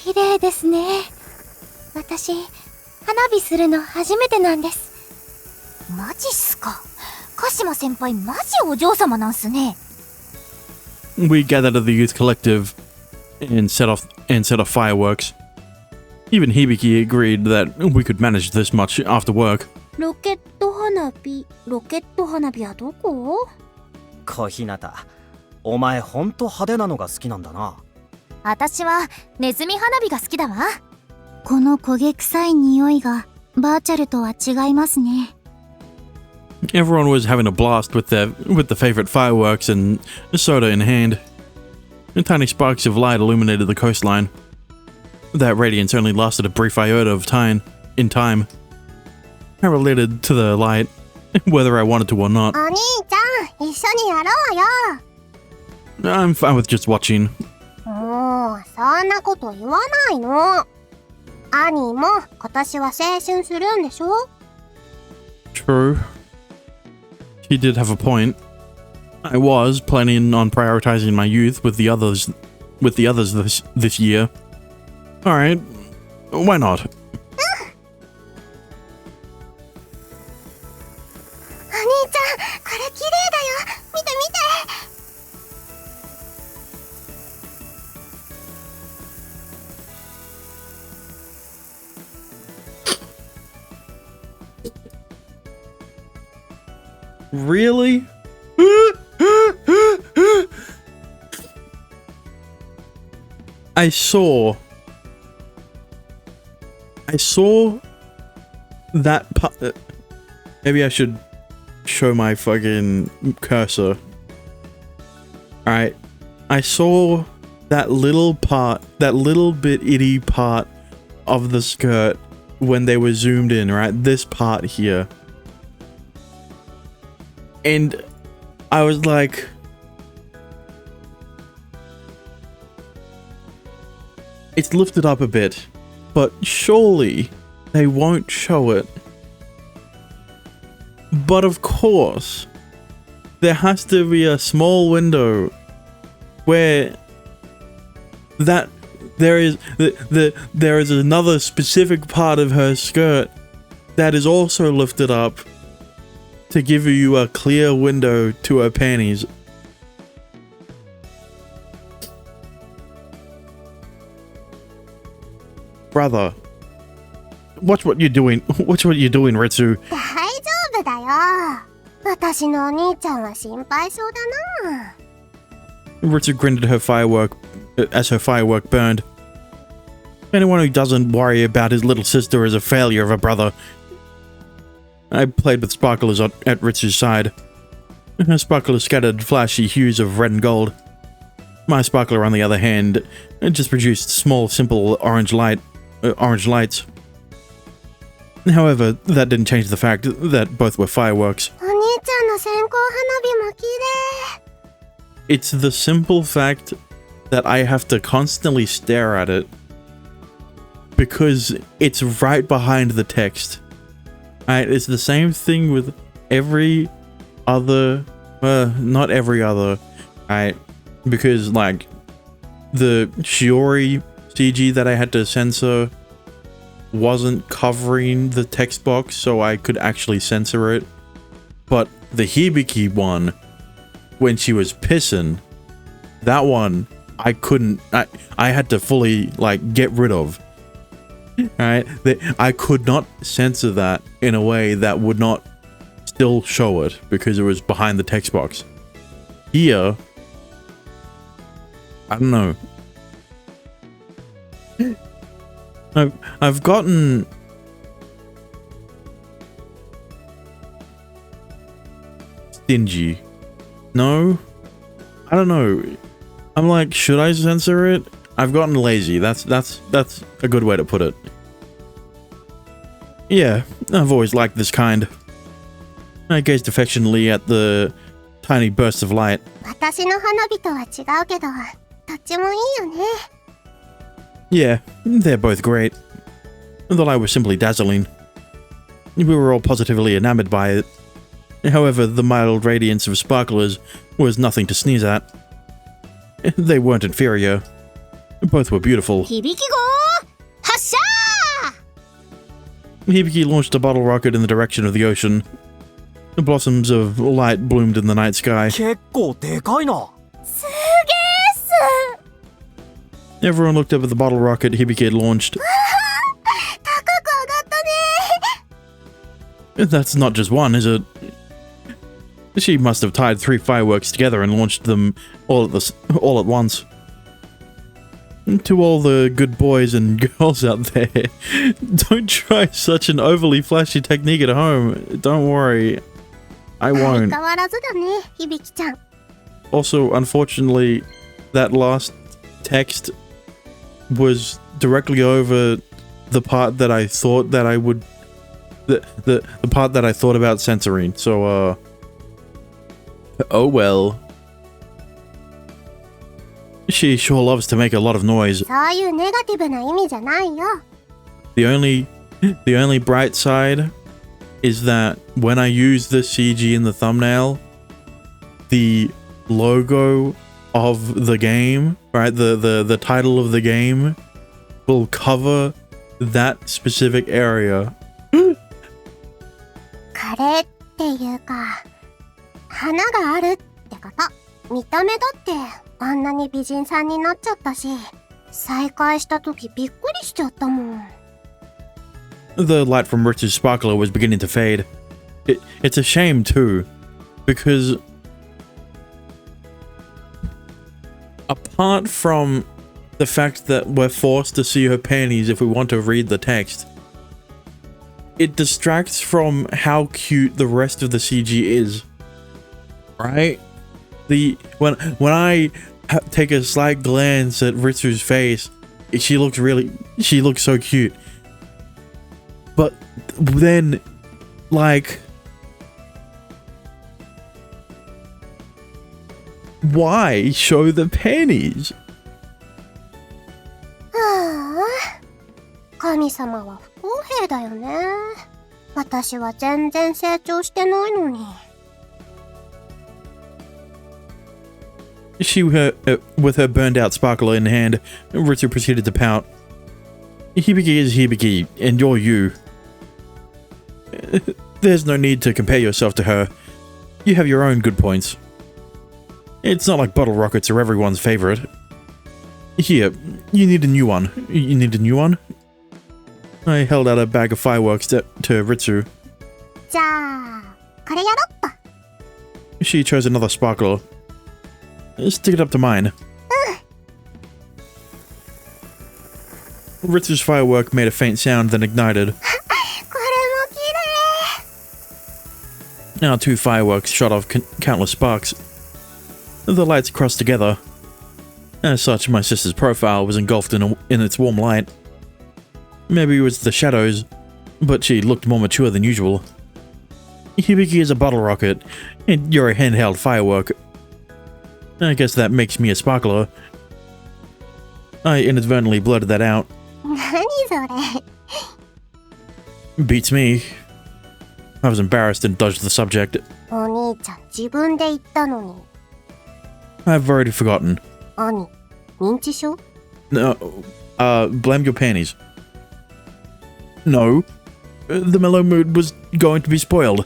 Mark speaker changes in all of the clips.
Speaker 1: 綺麗ですね。私、花火するの初めてなんです。
Speaker 2: マジっすか。鹿島先輩マジお嬢様なんすね。
Speaker 3: We gathered at the youth collective and set off fireworks. Even Hibiki agreed that we could manage this much after work.
Speaker 2: ロケット花火はどこ？
Speaker 4: 小日向、お前ほんと派手なのが好きなんだな。
Speaker 2: 私はネズミ花火が好きだわ。
Speaker 1: この焦げ臭い匂いがバーチャルとは違いますね。
Speaker 3: Everyone was having a blast with the favorite fireworks and soda in hand. Tiny sparks of light illuminated the coastline. That radiance only lasted a brief iota of time. I related to the light, whether I wanted to or not.
Speaker 1: お兄ちゃん、一緒にやろうよ。
Speaker 3: I'm fine with just watching.
Speaker 1: もう、そんなこと言わないの。兄も今年は青春するんでしょ？
Speaker 3: True. He did have a point. I was planning on prioritizing my youth with the others this year. Alright, why not?
Speaker 1: お兄ちゃん、これ綺麗だよ。見て見て。
Speaker 3: Really? I saw that part. Maybe I should show my fucking cursor. Alright. I saw that little bit itty part of the skirt when they were zoomed in, right? This part here. And I was like, it's lifted up a bit, but surely they won't show it. But of course, there has to be a small window where that there is another specific part of her skirt that is also lifted up to give you a clear window to her panties. Brother, watch what you're doing. Watch what you're doing, Ritsu.
Speaker 1: 大丈夫だよ。私のお兄ちゃんは心配性だな。
Speaker 3: Ritsu grinned at her firework as her firework burned. Anyone who doesn't worry about his little sister is a failure of a brother. I played with sparklers at Ritsu's side. Her sparkler scattered flashy hues of red and gold. My sparkler, on the other hand, just produced small, simple orange lights. However, that didn't change the fact that both were fireworks.
Speaker 1: お兄ちゃんの線香花火も綺麗。
Speaker 3: It's the simple fact that I have to constantly stare at it because it's right behind the text. Right, it's the same thing with every other, not every other, right? Because like the Shiori CG that I had to censor wasn't covering the text box, so I could actually censor it. But the Hibiki one, when she was pissing, that one I couldn't. I had to fully like get rid of. Right, I could not censor that in a way that would not still show it because it was behind the text box. Here, I don't know. I've gotten stingy. No, I don't know. I'm like, should I censor it? I've gotten lazy. That's a good way to put it. Yeah, I've always liked this kind. I gazed affectionately at the tiny bursts of light.
Speaker 1: 私の花火とは違うけど、どっちもいいよね。
Speaker 3: Yeah, they're both great. The light was simply dazzling. We were all positively enamored by it. However, the mild radiance of sparklers was nothing to sneeze at. They weren't inferior. Both were beautiful.
Speaker 1: 響き号発射
Speaker 3: Hibiki launched a bottle rocket in the direction of the ocean. The blossoms of light bloomed in the night sky.
Speaker 4: 結構でかいな。
Speaker 2: すげーっす。
Speaker 3: Everyone looked up at the bottle rocket Hibiki had launched.
Speaker 2: 高く上がったね。
Speaker 3: That's not just one, is it? She must have tied 3 fireworks together and launched them all at once. To all the good boys and girls out there, don't try such an overly flashy technique at home. Don't worry, I
Speaker 1: 相
Speaker 3: won't.
Speaker 1: 変わらずだね、響ちゃん。
Speaker 3: Also, unfortunately, that last text was directly over the part that I thought that I would... The part that I thought about censoring, so, oh well. She sure loves to make a lot of noise.
Speaker 1: そういうネガティブな意味じゃないよ。
Speaker 3: The only bright side is that when I use the CG in the thumbnail, the logo of the game, right, the title of the game will cover that specific area.
Speaker 1: カレーっていうか、花があるってこと。見た目だってあんなに美人さんになっちゃったし、再会した時びっくりしちゃったもん。
Speaker 3: The light from Rich's sparkler was beginning to fade. It's a shame too, because apart from the fact that we're forced to see her panties if we want to read the text, it distracts from how cute the rest of the CG is. Right? When I take a slight glance at Ritsu's face, she looks so cute. But then, like, why show the panties?
Speaker 1: はあ、神様は不公平だよね。私は全然成長してないのに。
Speaker 3: With her burned out sparkler in hand, Ritsu proceeded to pout. Hibiki is Hibiki, and you're you. There's no need to compare yourself to her. You have your own good points. It's not like bottle rockets are everyone's favorite. Here, you need a new one. You need a new one? I held out a bag of fireworks to Ritsu.
Speaker 1: じゃあ、これやろっと。
Speaker 3: She chose another sparkler. Stick it up to mine. Ritsu's firework made a faint sound, then ignited.
Speaker 1: これも綺麗。
Speaker 3: Now 2 fireworks shot off countless sparks. The lights crossed together. As such, my sister's profile was engulfed in its warm light. Maybe it was the shadows, but she looked more mature than usual. Hibiki is a bottle rocket, and you're a handheld firework. I guess that makes me a sparkler. I inadvertently blurted that out.
Speaker 1: 何それ。
Speaker 3: Beats me. I was embarrassed and dodged the subject.
Speaker 1: お兄ちゃん自分で言ったのに。
Speaker 3: I've already forgotten.
Speaker 1: 兄、認知症？
Speaker 3: No, blame your panties. No, the mellow mood was going to be spoiled.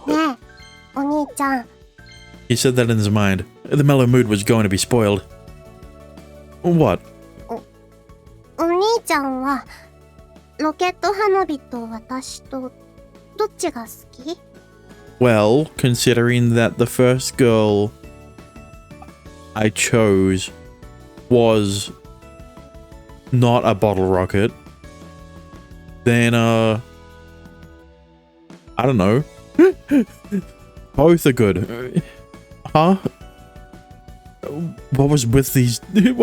Speaker 1: ねえ、お兄ちゃん。
Speaker 3: He said that in his mind. The mellow mood was going to be spoiled. What?
Speaker 1: お兄ちゃんはロケット花火と私とどっちが好き？
Speaker 3: Well, considering that the first girl I chose was not a bottle rocket, then I don't know. Both are good. Huh? What was with those 2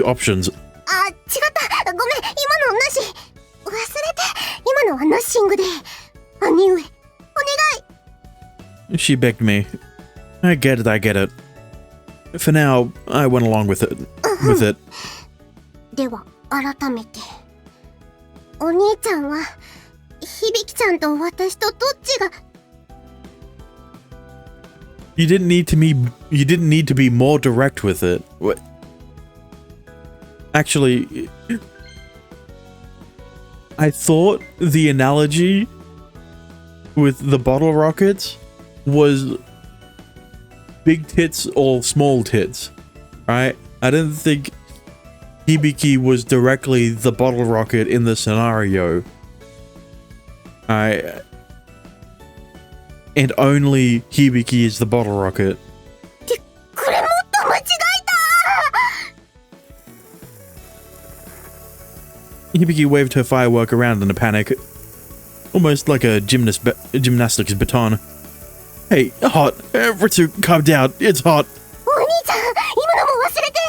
Speaker 3: options?
Speaker 1: あ、違った。ごめん、今のなし。忘れて。今のはナッシングで。兄上、お願い。
Speaker 3: She begged me. I get it. For now, I went along with it.
Speaker 1: では、改めて。お兄ちゃんは、響ちゃんと私とどっちが。
Speaker 3: You didn't need to be more direct with it. What? Actually, I thought the analogy with the bottle rockets was big tits or small tits, right? I didn't think Hibiki was directly the bottle rocket in the scenario. And only Hibiki is the bottle rocket.
Speaker 1: これもっと間違えた
Speaker 3: Hibiki waved her firework around in a panic, almost like a gymnastics baton. Hey, hot! Ritsu, calm down. It's hot.
Speaker 1: お兄ちゃん、今のも忘れて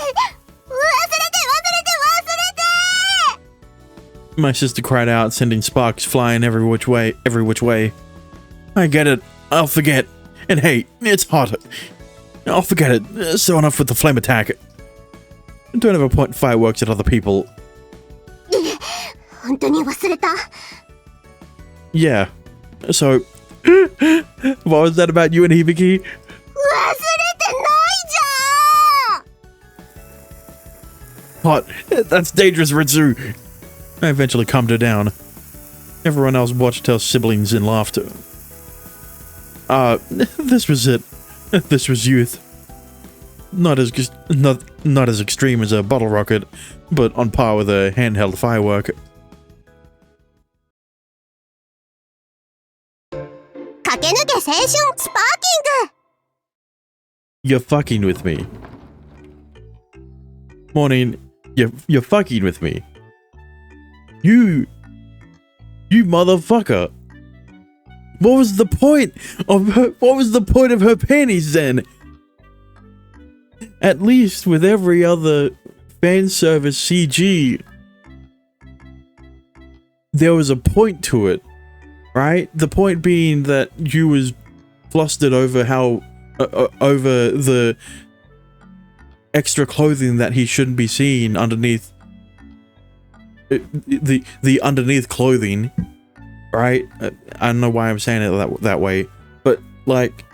Speaker 1: 忘れて
Speaker 3: My sister cried out, sending sparks flying every which way. I get it. I'll forget. And hey, it's hot. I'll forget it. So enough with the flame attack. Don't ever point fireworks at other people.
Speaker 1: 本当に忘れた
Speaker 3: Yeah. So, what was that about you and Hibiki?
Speaker 1: 忘れてないじゃん
Speaker 3: Hot. That's dangerous, Ritsu. I eventually calmed her down. Everyone else watched her siblings and laughed. This was it. This was youth. Not as extreme as a bottle rocket, but on par with a handheld firework.
Speaker 1: Kakenuke 青春スパーキング
Speaker 3: You're fucking with me. Morning. You're fucking with me. You motherfucker. What was the point of her panties then? At least with every other fan service CG, there was a point to it, right? The point being that you was flustered over over the extra clothing that he shouldn't be seeing underneath the underneath clothing, right? I don't know why I'm saying it that way, but like,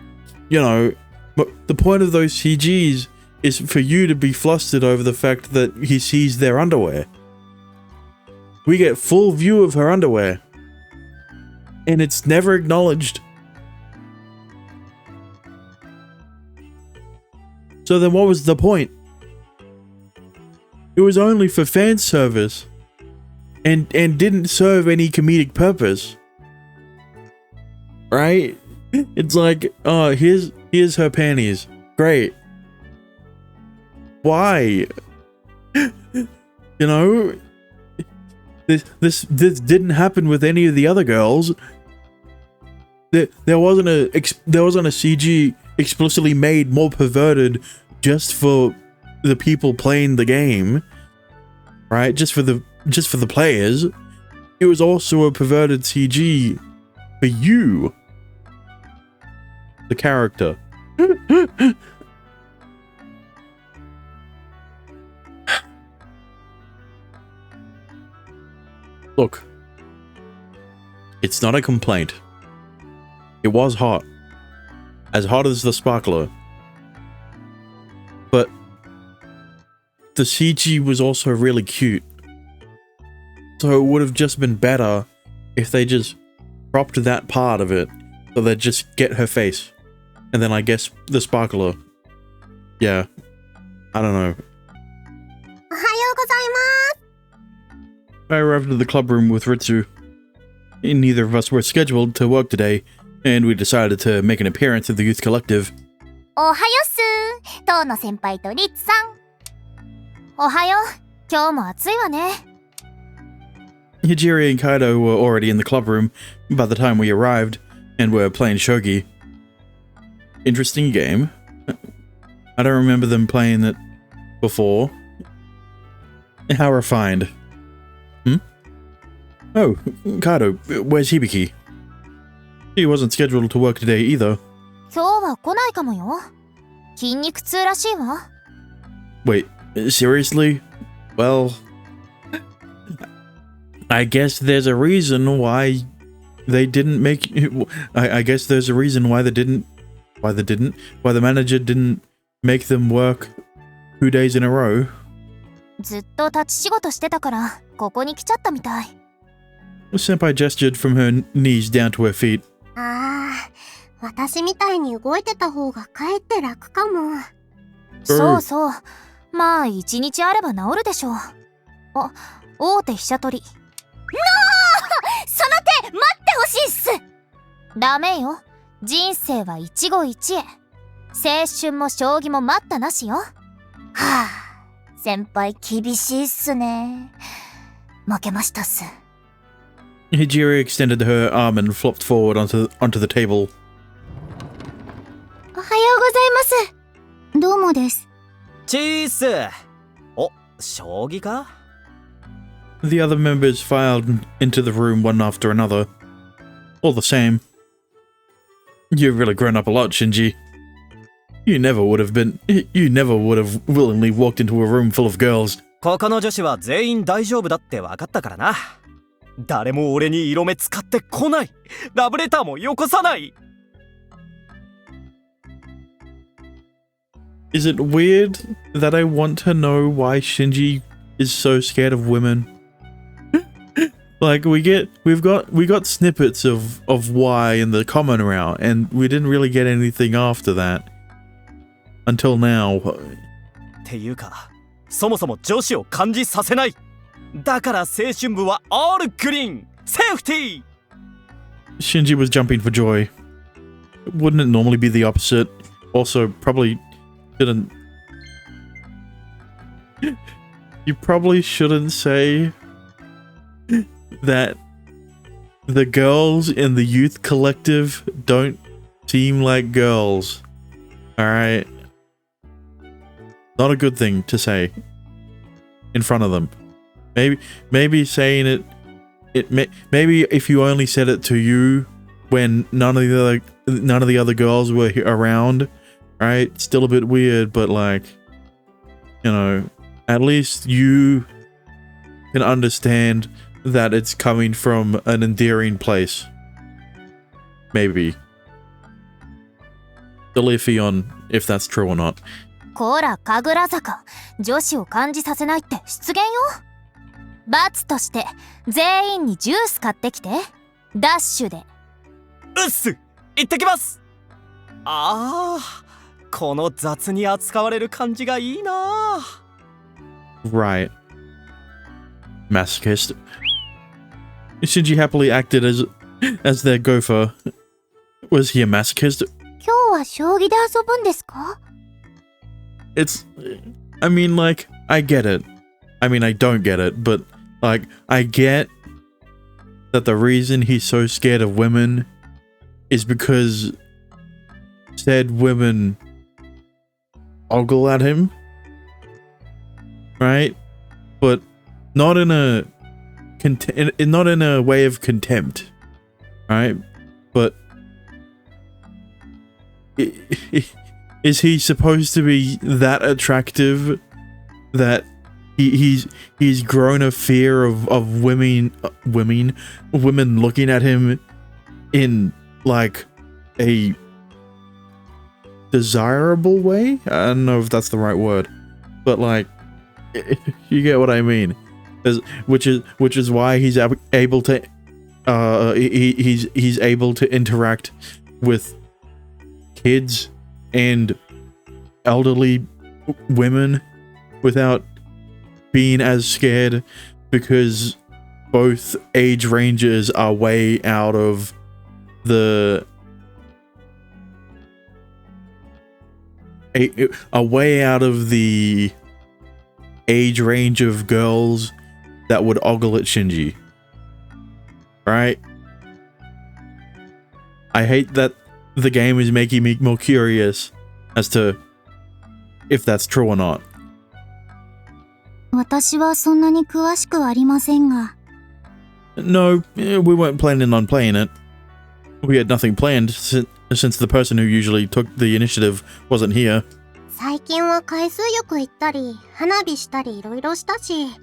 Speaker 3: you know, but the point of those CGs is for you to be flustered over the fact that he sees their underwear. We get full view of her underwear, and it's never acknowledged. So then what was the point? It was only for fan service and didn't serve any comedic purpose. Right? It's like, oh, here's her panties. Great. Why? You know, this didn't happen with any of the other girls. There wasn't a CG explicitly made more perverted just for the people playing the game, right? Just for the players. It was also a perverted CG for you, the character. Look, it's not a complaint. It was hot. As hot as the sparkler. But the CG was also really cute. So it would have just been better if they just cropped that part of it so they'd just get her face. And then I guess the sparkler. Yeah. I don't know.
Speaker 1: おはようございます
Speaker 3: I arrived at the club room with Ritsu. Neither of us were scheduled to work today, and we decided to make an appearance at the youth collective.
Speaker 2: おはよっす当の先輩とリッツさん。おはよう。今日も暑いわね。
Speaker 3: Hijiri and Kaido were already in the club room by the time we arrived, and were playing shogi. Interesting game. I don't remember them playing it before. How refined. Oh, Kaido, where's Hibiki? He wasn't scheduled to work today either.
Speaker 2: 今日は来ないかもよ。筋肉痛らしいわ。
Speaker 3: Wait, seriously? Well, I guess there's a reason why they didn't make. I guess there's a reason why they didn't. Why the manager didn't make them work 2 days in a row.
Speaker 2: ずっと立ち仕事してたからここに来ちゃったみたい。
Speaker 3: Senpai gestured from her knees down to her feet.
Speaker 1: ああ、私みたいに動いてた方がかえって楽かも。
Speaker 2: そうそう、まあ一日あれば治るでしょう。あ、大手飛車取り。その手待ってほしいっす。ダメよ、人生は一期一会。青春も将棋も待ったなしよ。はあ、先輩厳しいっすね。負けましたっす。
Speaker 3: Hijiri extended her arm and flopped forward onto the table.
Speaker 2: おはようございます。どうもです。
Speaker 4: チース。お、将棋か？
Speaker 3: The other members filed into the room one after another. All the same. You've really grown up a lot, Shinji. You never would have willingly walked into a room full of girls.
Speaker 4: ここの女子は全員大丈夫だって分かったからな。誰も俺に色目使ってこない。ラブレターもよこさない。
Speaker 3: Is it weird that I want to know why Shinji is so scared of women? Like we got snippets of why in the comment round, and we didn't really get anything after that until now.
Speaker 4: っていうか、そもそも女子を感じさせない。だから青春部はオールグリーン、セーフティー。
Speaker 3: Shinji was jumping for joy. Wouldn't it normally be the opposite? Also, probably shouldn't. You probably shouldn't say that the girls in the youth collective don't seem like girls. Alright? Not a good thing to say in front of them. Maybe saying maybe if you only said it to you when none of the other girls were around, right? Still a bit weird, but like, you know, at least you can understand that it's coming from an endearing place. Maybe. Still iffy on if that's true or not.
Speaker 2: こら神楽坂、女子を感じさせないって失言よ。罰として全員にジュース買ってきて。ダッシュで。
Speaker 4: うっす、行ってきます。ああ、この雑に扱われる感じがいいな。
Speaker 3: Right. Masochist. Shinji happily acted as their gopher. Was he a masochist?
Speaker 2: 今日は将棋で遊ぶんですか？
Speaker 3: I mean, like, I get it. I mean, I don't get it, but, like, I get that the reason he's so scared of women is because said women ogle at him, right? But not in a not in a way of contempt, right? But is he supposed to be that attractive that he's grown a fear of women looking at him in like a desirable way? I don't know if that's the right word, but like, you get what I mean. Which is why he's able to he's able to interact with kids and elderly women without being as scared, because both age ranges are way out of the age range of girls that would ogle at Shinji, right? I hate that the game is making me more curious as to if that's true or not.
Speaker 2: 私はそんなに詳しくはありませんが。
Speaker 3: No, we weren't planning on playing it. We had nothing planned since the person who usually took the initiative wasn't here.
Speaker 1: 最近は海水浴行ったり、花火したりいろいろしたし、今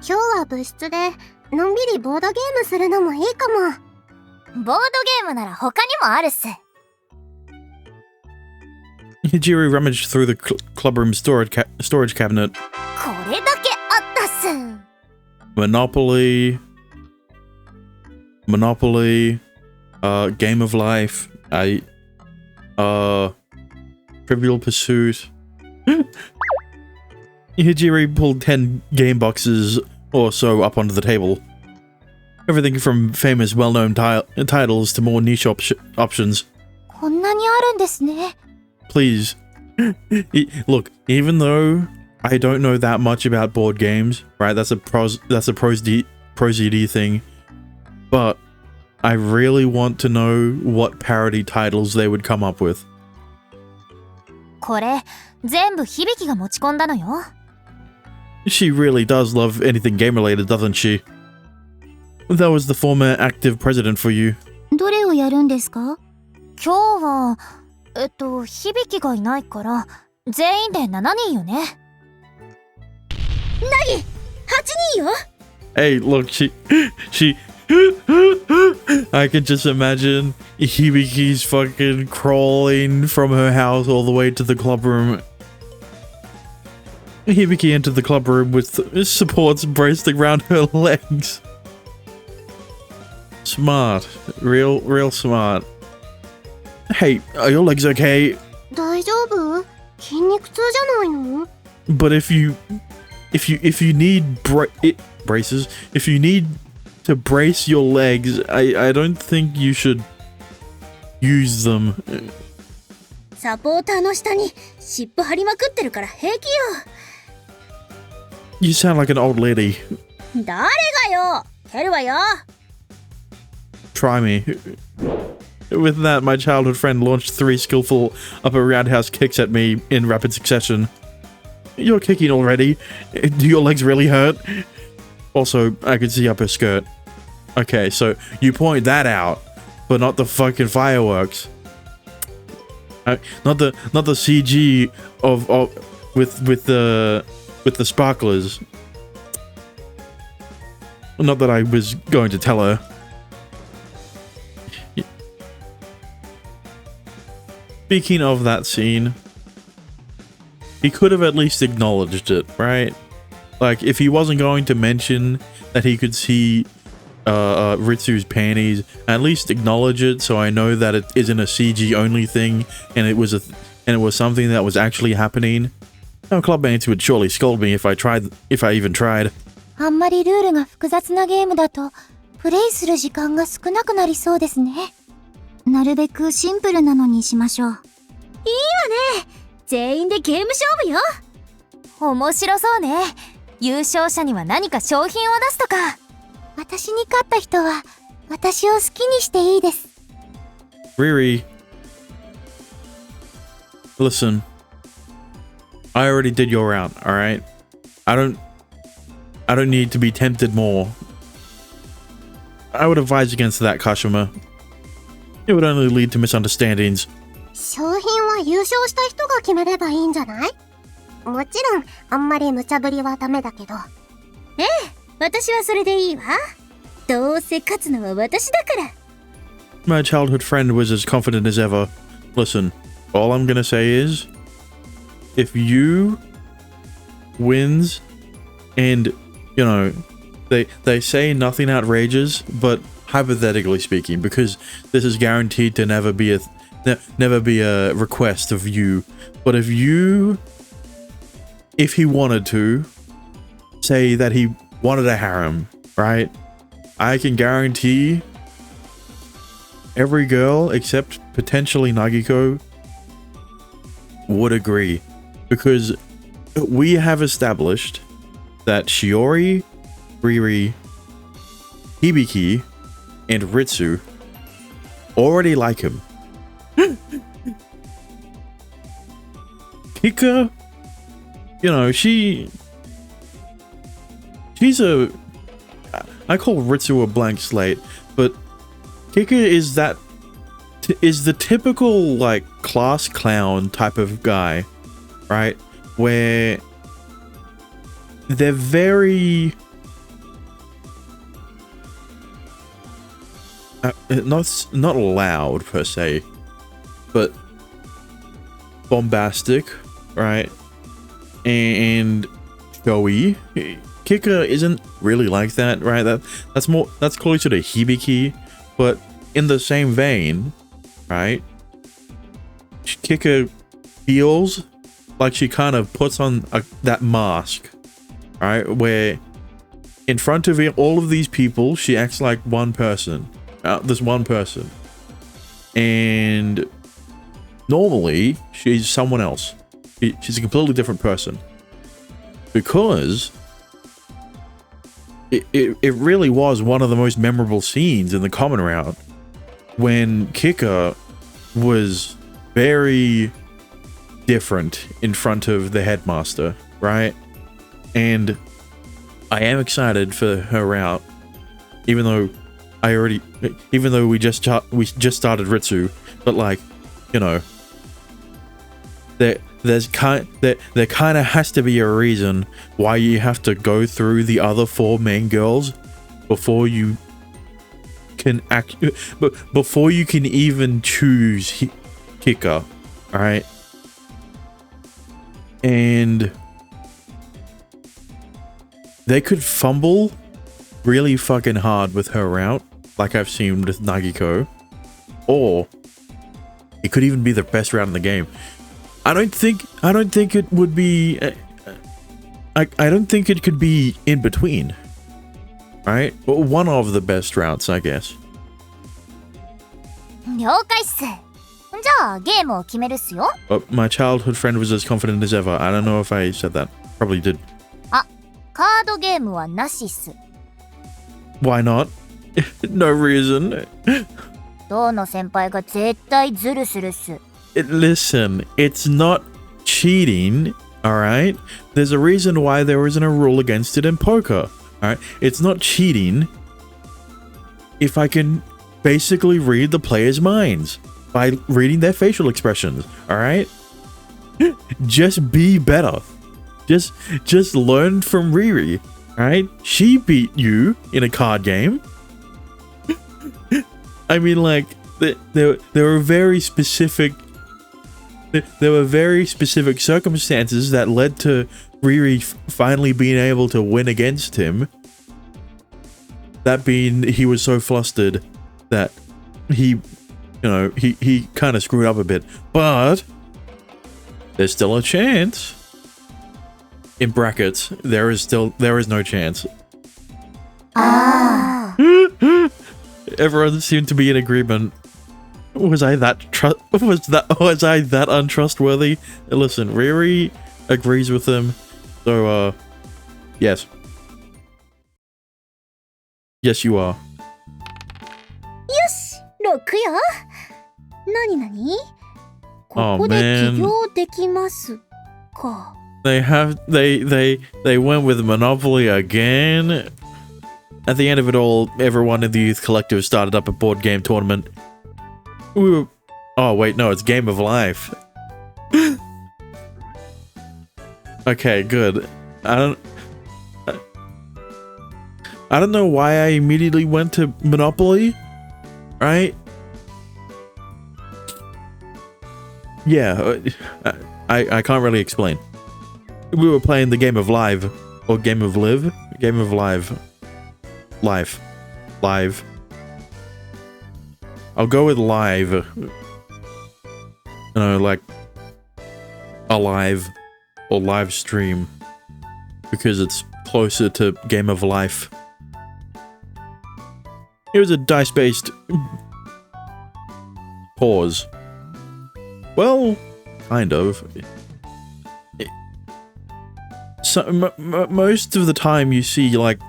Speaker 1: 日は部室でのんびりボードゲームするのもいいかも。
Speaker 2: ボードゲームなら他にもあるっす。
Speaker 3: Hijiri rummaged through the club room storage cabinet.
Speaker 2: これだけ
Speaker 3: Monopoly, Game of Life, Trivial Pursuit. Hijiri pulled 10 game boxes or so up onto the table. Everything from famous, well-known titles to more niche options.
Speaker 2: こんなにあるんですね。
Speaker 3: Please. Look, even though I don't know that much about board games, right? That's a prosody thing. But I really want to know what parody titles they would come up with.
Speaker 2: これ、全部響が持ち込んだのよ。
Speaker 3: She really does love anything game-related, doesn't she? That was the former active president for you.
Speaker 2: どれをやるんですか？今日は、響がいないから、全員で7人よね。なぎ !8 人よ
Speaker 3: Hey, look, she I can just imagine Hibiki's fucking crawling from her house all the way to the club room. Hibiki entered the club room with supports braced around her legs. Smart. Real smart. Hey, are your legs okay?
Speaker 1: 大丈夫？筋肉痛じゃないの？
Speaker 3: But if you need braces, if you need to brace your legs, I don't think you should use them.
Speaker 2: サポーターの下に湿布貼りまくってるから平気よ。
Speaker 3: You sound like an old lady.
Speaker 2: 誰がよ蹴るわよ
Speaker 3: Try me. With that, my childhood friend launched 3 skillful upper roundhouse kicks at me in rapid succession. You're kicking already. Do your legs really hurt? Also, I could see up her skirt. Okay, so you point that out, but not the fucking fireworks. Not the CG with the sparklers. Not that I was going to tell her. Speaking of that scene, he could have at least acknowledged it, right? Like, if he wasn't going to mention that he could see Ritsu's panties, at least acknowledge it so I know that it isn't a CG only thing and it was something that was actually happening. No, clubmates would surely scold me if I even tried.
Speaker 2: あんまりルールが複雑なゲームだとプレイする時間が少なくなりそうですね。なるべくシンプルなのにしましょう。いいわね。全員でゲーム勝負よ。面白そうね。優勝者には何か商品を出すとか。私に勝った人は私を好きにしていいです。
Speaker 3: Riri, listen. I already did your round, alright? I don't need to be tempted more. I would advise against that, Kashima. It would only lead to misunderstandings.
Speaker 1: 商品は優勝した人が決めればいいんじゃない？もちろん、あんまり無茶ぶりはダメだけど。ええ、私はそれでいいわ。どうせ勝つのは私だから。
Speaker 3: My childhood friend was as confident as ever. Listen, all I'm gonna say is, if you wins, and, you know, they say nothing outrageous, but hypothetically speaking, because this is guaranteed to never be a request of you, but if he wanted to say that he wanted a harem, right? I can guarantee every girl except potentially Nagiko would agree, because we have established that Shiori, Riri, Hibiki, and Ritsu already like him. Kika, you know, she's a... I call Ritsu a blank slate, but Kika is the typical, like, class clown type of guy, right? Where they're very... not loud per se, but bombastic, right? And showy. Kika isn't really like that, right? That's closer to Hibiki, but in the same vein, right? Kika feels like she kind of puts on that mask, right? Where in front of all of these people, she acts like one person. This one person. And normally, she's someone else. She's a completely different person. Because it really was one of the most memorable scenes in the common round when Kika was very different in front of the headmaster, right? And I am excited for her route, even though we just started Ritsu, but like, you know, there kind of has to be a reason why you have to go through the other 4 main girls before you can before you can even choose Kika, alright? And they could fumble really fucking hard with her route, like I've seen with Nagiko, or it could even be the best route in the game. I don't think it would be. I don't think it could be in between, right? But one of the best routes, I guess.
Speaker 2: 了解っす。じゃあゲームを決めるっすよ。
Speaker 3: But my childhood friend was as confident as ever. I don't know if I said that. Probably did.
Speaker 2: カードゲームはなしっす。
Speaker 3: Why not? No reason.
Speaker 2: どの先輩が絶対ズルするっす。
Speaker 3: Listen, it's not cheating, alright? There's a reason why there isn't a rule against it in poker, alright? It's not cheating if I can basically read the player's minds by reading their facial expressions, alright? Just be better. Just learn from Riri, alright? She beat you in a card game. I mean, like, there were very specific circumstances that led to Riri finally being able to win against him. That being, he was so flustered that he kind of screwed up a bit. But there's still a chance. In brackets, there is no chance. Everyone seemed to be in agreement. Was I that untrustworthy? Listen, Riri agrees with him. So yes. Yes, you are.
Speaker 2: 6よ。なになに？ここで起業できますか。
Speaker 3: They went with Monopoly again. At the end of it all, everyone in the youth collective started up a board game tournament. Oh wait, no, it's Game of Life. Okay, good. I don't know why I immediately went to Monopoly, right? Yeah, I can't really explain. We were playing the Game of Live, or Game of Live? Game of Live. Live. I'll go with live. You know, like alive or live stream, because it's closer to Game of Life. It was a dice-based pause. Well, kind of. So most of the time you see, like,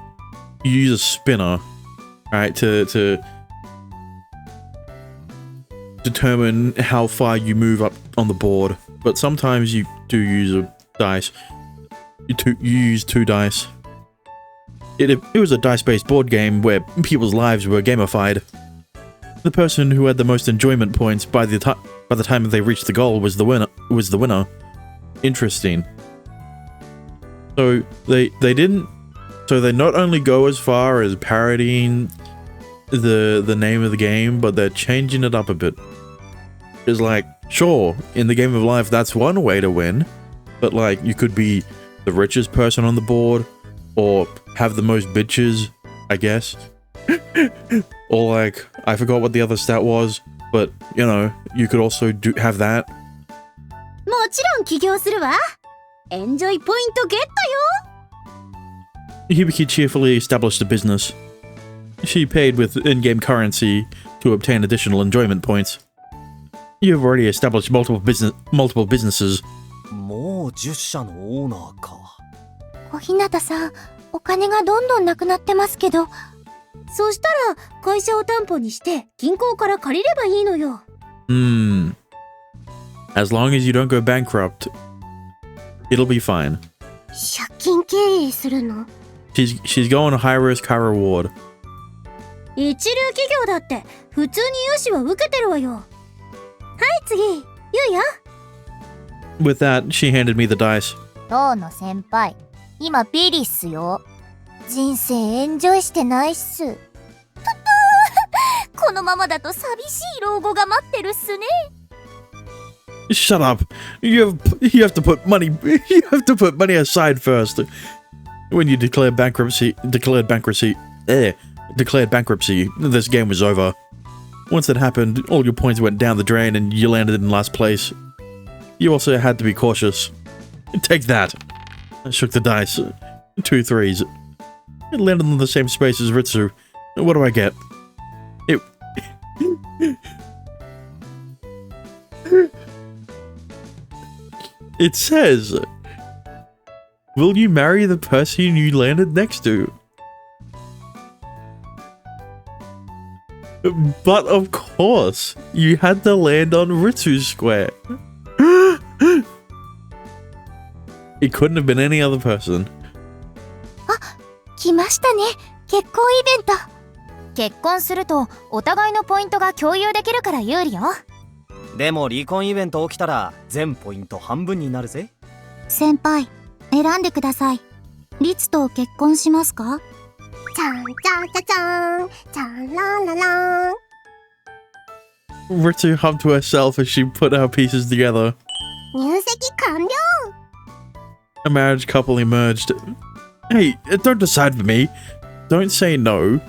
Speaker 3: you use a spinner, right, to determine how far you move up on the board. But sometimes you do use a dice. You use 2 dice. It was a dice-based board game where people's lives were gamified. The person who had the most enjoyment points by the time they reached the goal was the winner. Interesting. So they not only go as far as parodying the name of the game, but they're changing it up a bit. It's like, sure, in the Game of Life, that's one way to win, but like, you could be the richest person on the board, or have the most bitches, I guess. Or like, I forgot what the other stat was, but you know, you could also have that.
Speaker 1: もちろん起業するわ。エンジョイポイントゲットよ。
Speaker 3: Hibiki cheerfully established a business. She paid with in-game currency to obtain additional enjoyment points. You have already established multiple businesses.
Speaker 4: もう10社のオーナーか。
Speaker 2: 小日向さん、お金がどんどんなくなってますけど。
Speaker 1: そしたら会社を担保にして銀行から借りればいいのよ。
Speaker 3: As long as you don't go bankrupt, it'll be fine.
Speaker 1: 借金経営するの？
Speaker 3: She's going high risk, high reward.
Speaker 1: 一流企業だって普通に融資は受けてるわよ。はい次、ゆうや。
Speaker 3: With that, she handed me the dice.
Speaker 2: 当の先輩、今ビリっすよ。人生エンジョイしてないっす。このままだと寂しい老後が待ってるっすね。
Speaker 3: Shut up. You have to put money aside first. When you declared bankruptcy, this game was over. Once that happened, all your points went down the drain and you landed in last place. You also had to be cautious. Take that. I shook the dice. 2 threes. It landed in the same space as Ritsu. What do I get? It says, will you marry the person you landed next to? But of course, you had to land on Ritsu's square. It couldn't have been any other person.
Speaker 2: 来ましたね、結婚イベント。結婚するとお互いのポイントが共有できるから有利よ。
Speaker 4: でも離婚イベント起きたら全ポイント半分になるぜ。
Speaker 2: 先輩、選んでください。リツと結婚しますか？
Speaker 1: ちゃんちゃんちゃちゃん、ちゃんらんららん。
Speaker 3: Ritsu hummed to herself as she put her pieces together.
Speaker 1: 入籍完了。
Speaker 3: A marriage couple emerged. Hey, don't decide for me. Don't say no.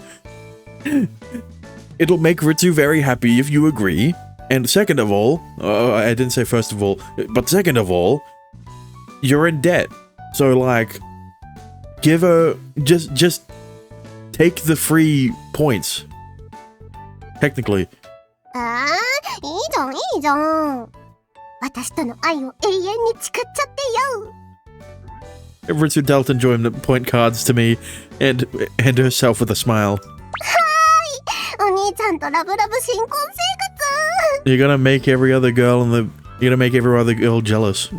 Speaker 3: It'll make Ritsu very happy if you agree. And second of all, I didn't say first of all, but second of all, you're in debt. So like, give her, just take the free points. Technically.
Speaker 1: ああ、いいじゃんいいじゃん。私との愛を永遠に誓っちゃってよ。
Speaker 3: Ritsu dealt enjoyment point cards to me and herself with a smile.
Speaker 1: お兄ちゃんとラブラブ新婚生活。
Speaker 3: You're gonna make every other girl jealous.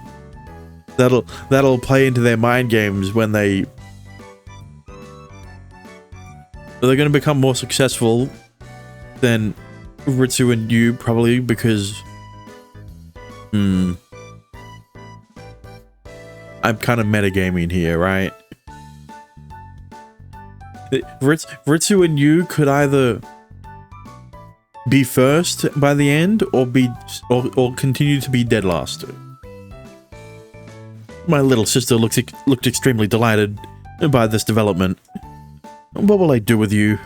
Speaker 3: That'll play into their mind games when they're gonna become more successful than Ritsu and you probably because I'm kind of metagaming here, right? Ritsu and you could either be first by the end or continue to be dead last. My little sister looked extremely delighted by this development. What will I do with you?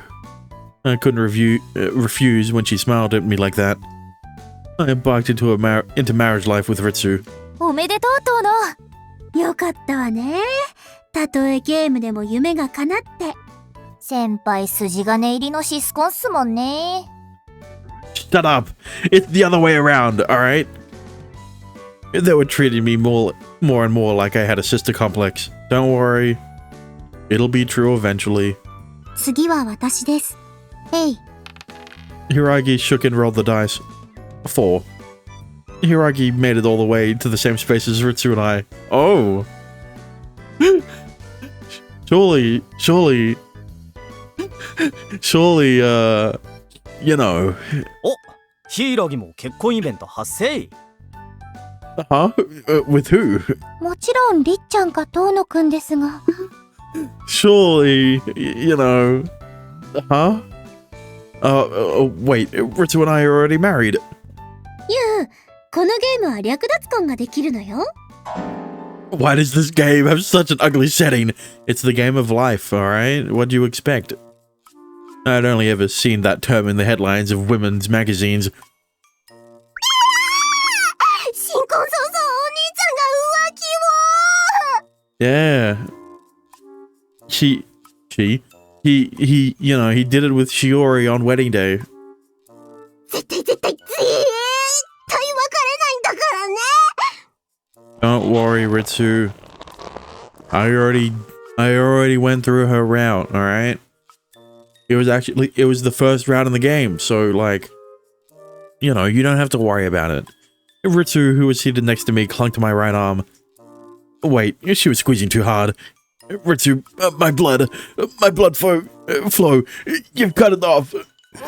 Speaker 3: I couldn't refuse when she smiled at me like that. I embarked into marriage life with Ritsu.
Speaker 2: おめでとう、トーノ。
Speaker 1: よかったわね。たとえゲームでも夢が叶って。
Speaker 2: 先輩筋金入りのシスコンっすもんね。
Speaker 3: Shut up! It's the other way around, alright? They were treating me more and more like I had a sister complex. Don't worry. It'll be true eventually.
Speaker 2: 次は私です。
Speaker 3: Hiragi shook and rolled the dice. 4. Hiragi made it all the way to the same space as Ritsu and I. Oh! Surely, you know.
Speaker 4: お、ヒイラギも結婚イベント発生。
Speaker 3: Huh? With who?
Speaker 2: もちろんりっちゃんかトーノくんですが。
Speaker 3: Surely, you know. Huh? Wait, Ritsu and I are already married.
Speaker 1: ゆう、このゲームは略奪婚ができるのよ。
Speaker 3: Why does this game have such an ugly setting? It's the game of life, alright? What do you expect? I'd only ever seen that term in the headlines of women's magazines.
Speaker 1: 新婚早々お兄ちゃんが浮気を
Speaker 3: Yeah. He, you know, he did it with Shiori on wedding day.
Speaker 1: 絶対別れないんだからね
Speaker 3: Don't worry, Ritsu. I already went through her route, alright? It was the first round in the game, so like, you know, you don't have to worry about it. Ritsu, who was seated next to me, clung to my right arm. Wait, she was squeezing too hard. Ritsu, my blood flow, you've cut it off.
Speaker 1: お兄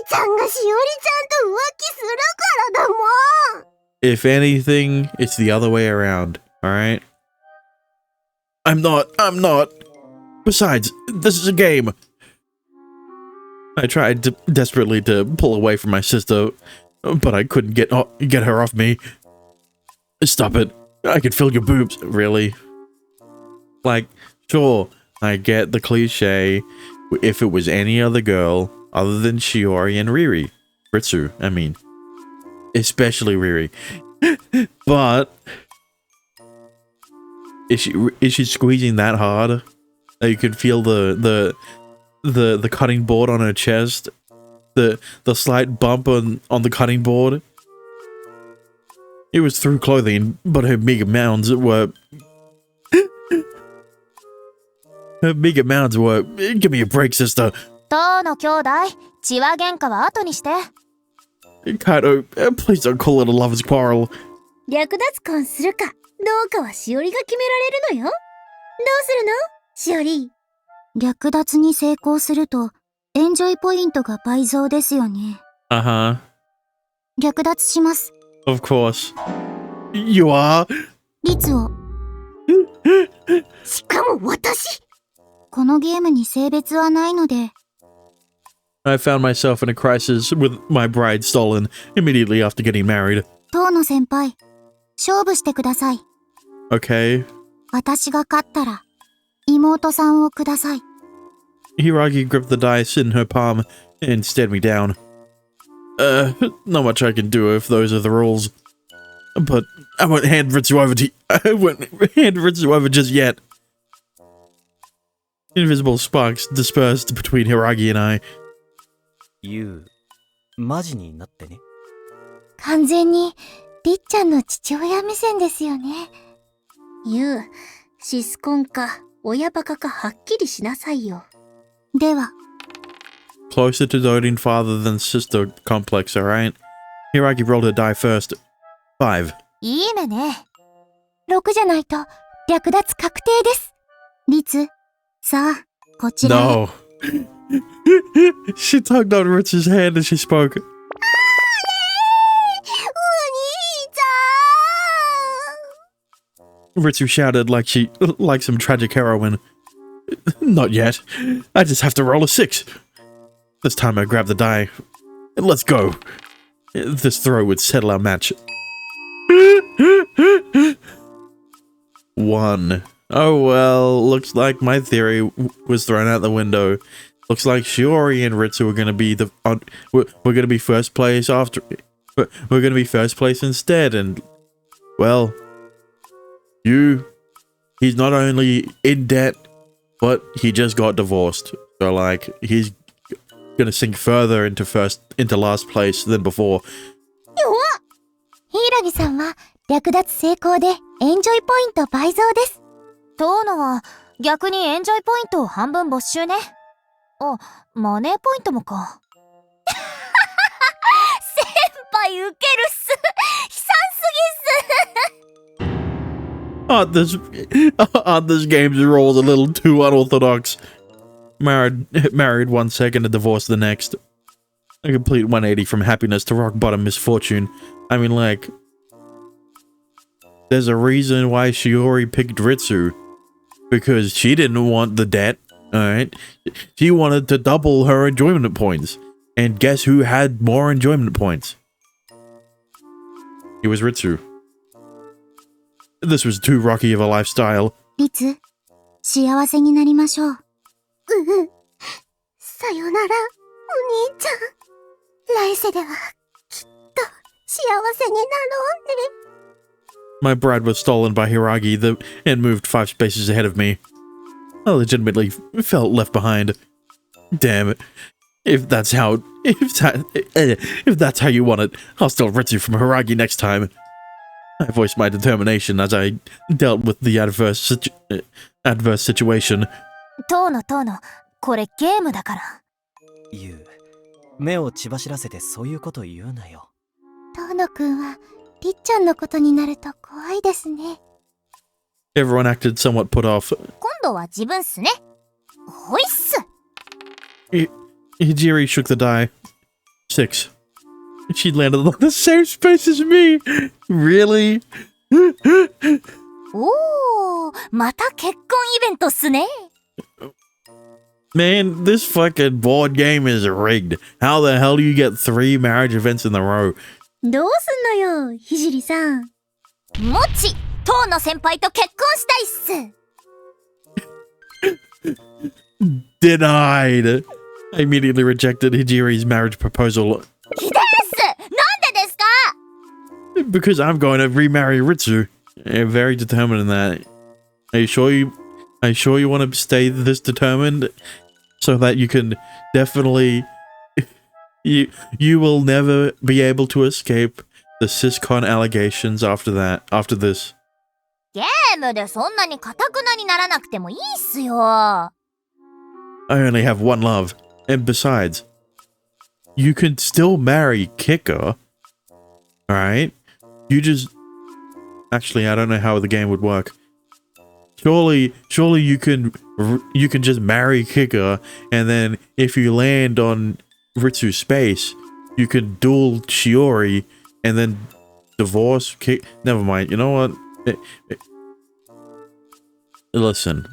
Speaker 1: ちゃんがしおりちゃんと浮気するからだもん
Speaker 3: If anything, it's the other way around, alright? I'm not. Besides, this is a game. I tried desperately to pull away from my sister, but I couldn't get her off me. Stop it. I can feel your boobs. Really? Like, sure, I get the cliche if it was any other girl other than Shiori and Riri. Ritsu, I mean. Especially Riri. But is she squeezing that hard that you could feel the cutting board on her chest? The slight bump on the cutting board? It was through clothing, but her meager mounds were give me a break, sister.
Speaker 2: 当の兄弟、血は喧嘩は後にして。
Speaker 3: Kaido, please don't call it a lover's quarrel.
Speaker 1: 略奪婚するかどうかはしおりが決められるのよどうするのしおり
Speaker 5: 略奪に成功するとエンジョイポイントが倍増ですよね。
Speaker 3: Uh-huh.
Speaker 5: 略奪します。
Speaker 3: Of course. You are?
Speaker 5: 律を。
Speaker 1: しかも私
Speaker 5: このゲームに性別はないので。
Speaker 3: I found myself in a crisis with my bride stolen immediately after getting married.
Speaker 5: 遠野先輩、勝負してください。
Speaker 3: Okay.
Speaker 5: 私が勝ったら、妹さんをください。
Speaker 3: Hiragi gripped the dice in her palm and stared me down. Not much I can do if those are the rules. But I won't hand Ritsu over just yet. Invisible sparks dispersed between Hiragi and I.
Speaker 4: ユウ、マジになってね。
Speaker 5: 完全に、りっちゃんの父親目線ですよね。
Speaker 1: ゆうシスコンか親バカかはっきりしなさいよ
Speaker 5: では。
Speaker 3: Closer to doting father than sister complex, alright? Hiragi rolled her die first. 5.
Speaker 2: いい目ね。
Speaker 5: 6じゃないと、略奪確定です。律、さあ、こちらへ。
Speaker 3: No. She tugged on Ritsu's hand as she spoke.
Speaker 1: お兄ちゃん
Speaker 3: Ritsu shouted like some tragic heroine. Not yet. I just have to roll a 6. This time I grabbed the die. Let's go. This throw would settle our match. 1. Oh well, looks like my theory was thrown out the window. Looks like Shiori and Ritsu are gonna be we're gonna be first place after. We're gonna be first place instead, and well, he's not only in debt, but he just got divorced. So like he's gonna sink further into last place than before.
Speaker 5: 柊さんは略奪成功でエンジョイポイント倍増です。
Speaker 2: 遠野は逆にエンジョイポイントを半分没収ね。あ、マネーポイントもか。先輩ウケるっす。悲惨すぎっす。
Speaker 3: Aren't this game's rules a little too unorthodox? Married one second and divorced the next. A complete 180 from happiness to rock bottom misfortune. I mean, like, there's a reason why Shiori picked Ritsu. Because she didn't want the debt, alright? She wanted to double her enjoyment points. And guess who had more enjoyment points? It was Ritsu. This was too rocky of a lifestyle.
Speaker 5: リツ、幸せになりましょう。
Speaker 1: さよなら、お兄ちゃん。来世では、きっと、幸せになろうね。
Speaker 3: My bride was stolen by Hiragi and moved 5 spaces ahead of me. I legitimately felt left behind. Damn it. If that's how you want it, I'll steal Ritsu from Hiragi next time. I voiced my determination as I dealt with the adverse situation.
Speaker 2: 遠野、これゲームだから。
Speaker 4: ユウ、目を血走らせてそういうこと言うなよ。
Speaker 5: 遠野くんは、りっちゃんのことになると怖いですね。
Speaker 3: Everyone acted somewhat put off.
Speaker 2: 今度は自分っすね。ほいっす。
Speaker 3: Hijiri shook the die. 6. She landed on the same space as me. Really?
Speaker 2: おー、また結婚イベントっすね。
Speaker 3: Man, this fucking board game is rigged. How the hell do you get 3 marriage events in a row?
Speaker 5: どうすんのよ、ひじりさん。
Speaker 2: もち、遠野先輩と結婚したいっす。
Speaker 3: Denied. I immediately rejected Hijiri's marriage proposal.
Speaker 2: ひでえっす。なんでですか？
Speaker 3: Because I'm going to remarry Ritsu. I'm very determined in that. Are you sure you want to stay this determined? So that you can definitely... You will never be able to escape the Syscon allegations after this.
Speaker 2: ゲームでそんなに堅くなにならなくてもいいっすよ。
Speaker 3: I only have one love. And besides, you can still marry Kika. Alright? You just... Actually, I don't know how the game would work. Surely you can just marry Kika, and then if you land on Ritsu's space, you can duel Shiori, and then divorce Kika. Never mind. You know what? Listen.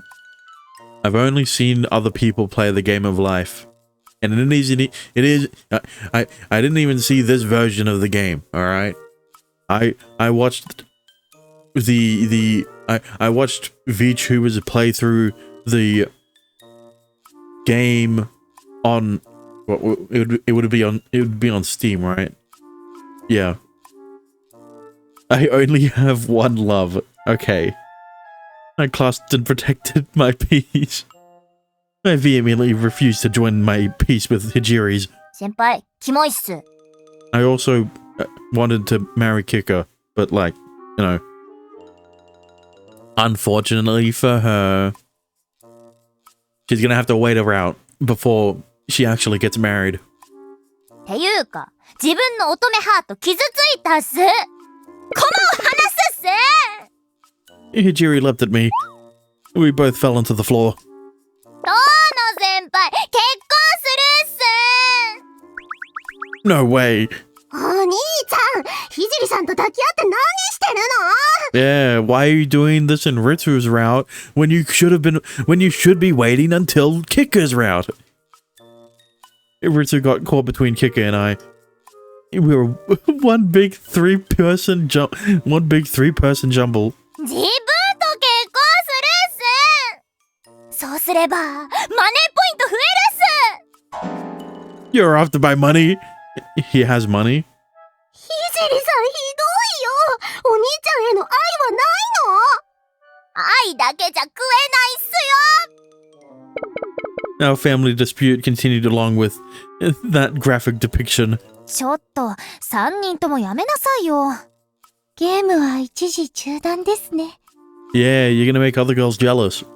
Speaker 3: I've only seen other people play the game of life. And I didn't even see this version of the game, alright? I watched I watched Veach, who was a playthrough the game on it would be on Steam, right? Yeah. I only have one love. Okay. I clasped and protected my peace. I vehemently refused to join my peace with Hijiri's.
Speaker 2: 先輩、キモいっす。
Speaker 3: I also wanted to marry Kika, but like, you know, unfortunately for her, she's gonna have to wait her out before she actually gets married.
Speaker 2: ていうか、自分の乙女ハート傷ついたっす。この話すっす。
Speaker 3: Hijiri leapt at me. We both fell onto the floor.
Speaker 2: 遠野先輩、結婚するっす。
Speaker 3: No way.
Speaker 1: お兄ちゃん、ひじりさんと抱き合って何してるの？
Speaker 3: Yeah, why are you doing this in Ritsu's route when you should be waiting until Kika's route? Ritsu got caught between Kika and I. We were one big three-person jumble.
Speaker 2: 自分と結婚するっす。そうすれば、マネーポイント増えるっす。
Speaker 3: You're after my money. He has money.
Speaker 1: ひじりさんひどいよ。お兄ちゃんへの愛はないの？
Speaker 2: 愛だけじゃ食えないっすよ。
Speaker 3: Our family dispute continued along with that graphic depiction.
Speaker 2: ちょっと、3人ともやめなさいよ。
Speaker 5: ゲームは一時中断ですね。
Speaker 3: Yeah, you're gonna make other girls jealous.
Speaker 1: ま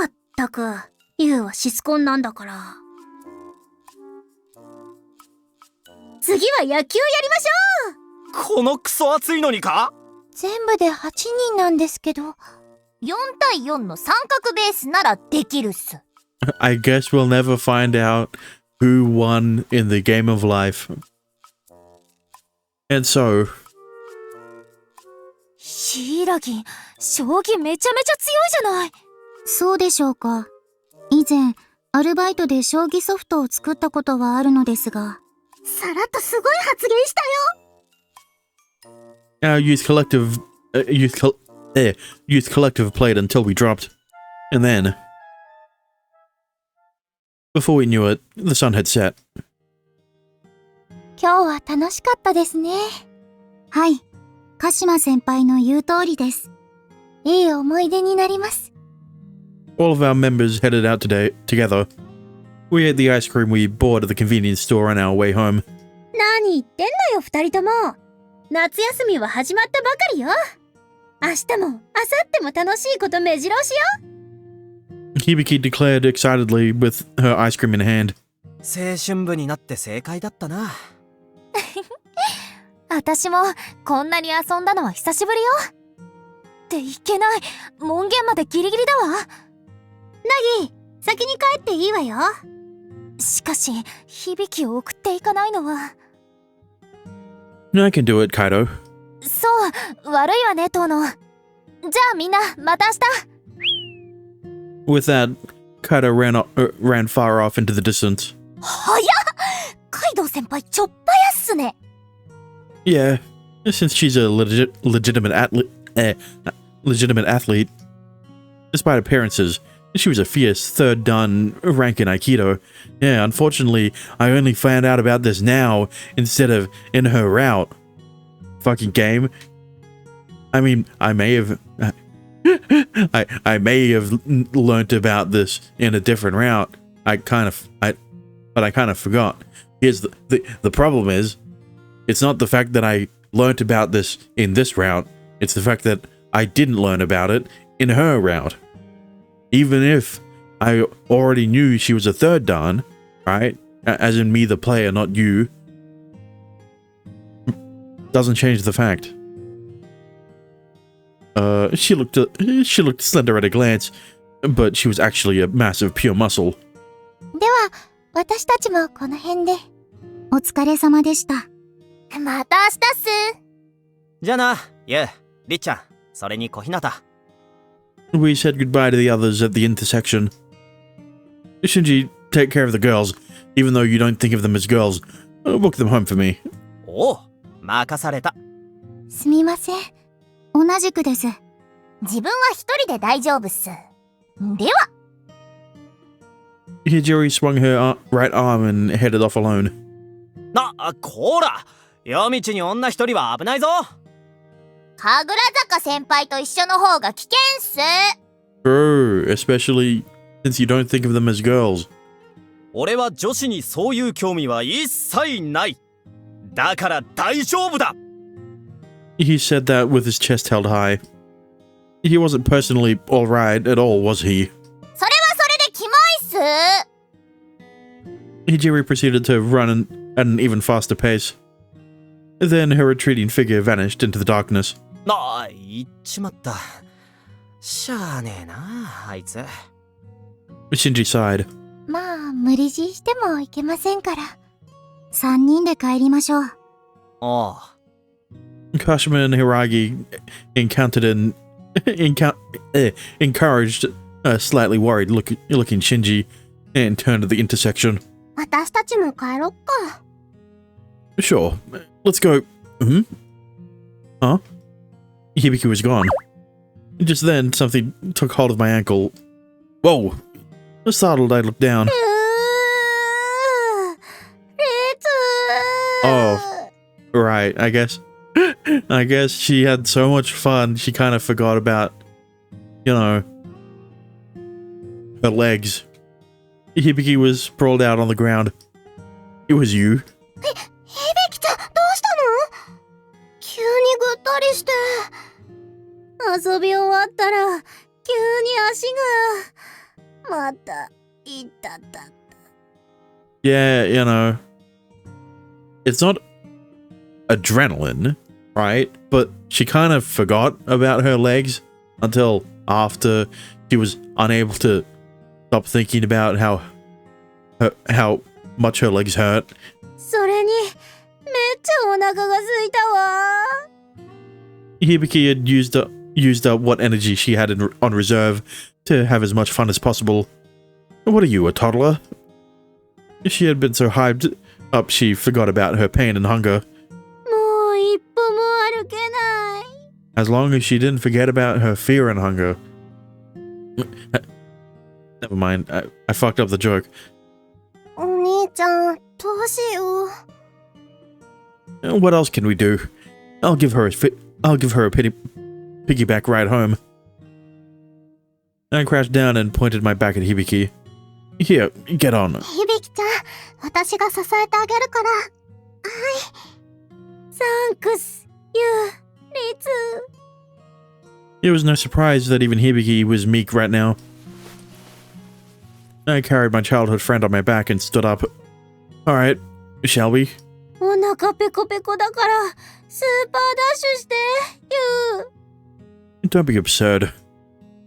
Speaker 1: ったく、ユウはシスコンなんだから。次は野球やりましょう。
Speaker 4: このクソ暑いのにか？
Speaker 5: 全部で8人なんですけど。
Speaker 2: 4対4の三角ベースならできるっす。
Speaker 3: I guess we'll never find out who won in the game of life. And so...
Speaker 2: ヒイラギ、将棋めちゃめちゃ強いじゃない。
Speaker 5: そうでしょうか。以前、アルバイトで将棋ソフトを作ったことはあるのですが。
Speaker 1: さらっとすごい発言したよ。
Speaker 3: Our youth collective... youth collective played until we dropped. And then, before we knew it, the sun had set.
Speaker 5: 今日は楽しかったですね。はい。鹿島先輩の言う通りです。いい思い出になります。
Speaker 3: All of our members headed out together. We ate the ice cream we bought at the convenience store on our way home.
Speaker 2: 何言ってんのよ、二人とも。夏休みは始まったばかりよ。明日も、明後日も楽しいこと目白押しよ。
Speaker 3: Hibiki declared excitedly with her ice cream in hand.
Speaker 4: 青春部になって正解だったな。
Speaker 2: 私もこんなに遊んだのは久しぶりよ。っていけない。門限までギリギリだわ。ナギ、先に帰っていいわよ。しかし、響を送っていかないのは。
Speaker 3: I can do it, Kaido.
Speaker 2: そう、悪いわね、トーノ。じゃあみんな、また明日。
Speaker 3: With that, Kaido ran far off into the distance.
Speaker 2: 早っ！カイドウ先輩ちょっぱやっすね。
Speaker 3: Yeah, since she's a legitimate athlete, despite appearances, she was a fierce third dan rank in Aikido. Yeah, unfortunately, I only found out about this now instead of in her route. Fucking game. I mean, I may have learnt about this in a different route. But I kind of forgot. Here's the problem is, it's not the fact that I learnt about this in this route, it's the fact that I didn't learn about it in her route. Even if I already knew she was a third dan, right? As in me the player, not you. Doesn't change the fact. She looked slender at a glance, but she was actually a mass of pure muscle.
Speaker 5: では、私たちもこの辺で。お疲れ様でした。
Speaker 2: また明日っす。
Speaker 4: じゃあな、ユウ、りっちゃん、それに小日向。
Speaker 3: We said goodbye to the others at the intersection. Shinji, take care of the girls, even though you don't think of them as girls. Book them home for me.
Speaker 4: おう、任された。
Speaker 5: すみません。同じくです。
Speaker 2: 自分は一人で大丈夫っす。では。
Speaker 3: Hijiri swung her right arm and headed off alone.
Speaker 4: こら、夜道に女一人は危ないぞ。
Speaker 2: 神楽坂先輩と一緒の方が危険っす。
Speaker 3: True, especially since you don't think of them as girls.
Speaker 4: 俺は女子にそういう興味は一切ない。だから大丈夫だ。
Speaker 3: He said that with his chest held high. He wasn't personally alright at all, was he?
Speaker 2: それはそれでキモいっす。
Speaker 3: Hijiri proceeded to run at an even faster pace. Then her retreating figure vanished into the darkness.
Speaker 4: 言っちまった。しゃあねえな、あいつ。
Speaker 3: Shinji sighed.
Speaker 5: まあ、無理強いしてもいけませんから。3人で帰りましょう。
Speaker 4: おう。
Speaker 3: Kashima and Hiragi encouraged a slightly worried looking Shinji and turned to the intersection.
Speaker 1: 私たちも帰ろっか。
Speaker 3: Sure, let's go. Huh? Hibiki was gone. Just then, something took hold of my ankle. Whoa! Startled, I looked down. Oh, right, I guess she had so much fun, she kind of forgot about, her legs. Hibiki was sprawled out on the ground. It was you.
Speaker 1: 響ちゃん、どうしたの？急にぐったりして。遊び終わったら、急に足が、また、痛たった。
Speaker 3: Yeah, it's not adrenaline, right? But she kind of forgot about her legs until after she was unable to stop thinking about how much her legs hurt.
Speaker 1: それに、めっちゃお腹が空いたわ。
Speaker 3: Hibiki had used up what energy she had on reserve to have as much fun as possible. What are you, a toddler? She had been so hyped up she forgot about her pain and hunger.
Speaker 1: もう一歩も歩けない。
Speaker 3: As long as she didn't forget about her fear and hunger. Never mind, I fucked up the joke.
Speaker 1: お兄ちゃん、どうしよう。
Speaker 3: What else can we do? I'll give her a piggyback ride home. I crashed down and pointed my back at Hibiki. Here, get on.
Speaker 1: 響ちゃん、私が支えてあげるから。はい。
Speaker 5: サンクス、ユウ、リツ。
Speaker 3: It was no surprise that even Hibiki was meek right now. I carried my childhood friend on my back and stood up. Alright, shall we?
Speaker 5: お腹ペコペコだから、スーパーダッシュして、ユウ。
Speaker 3: Don't be absurd.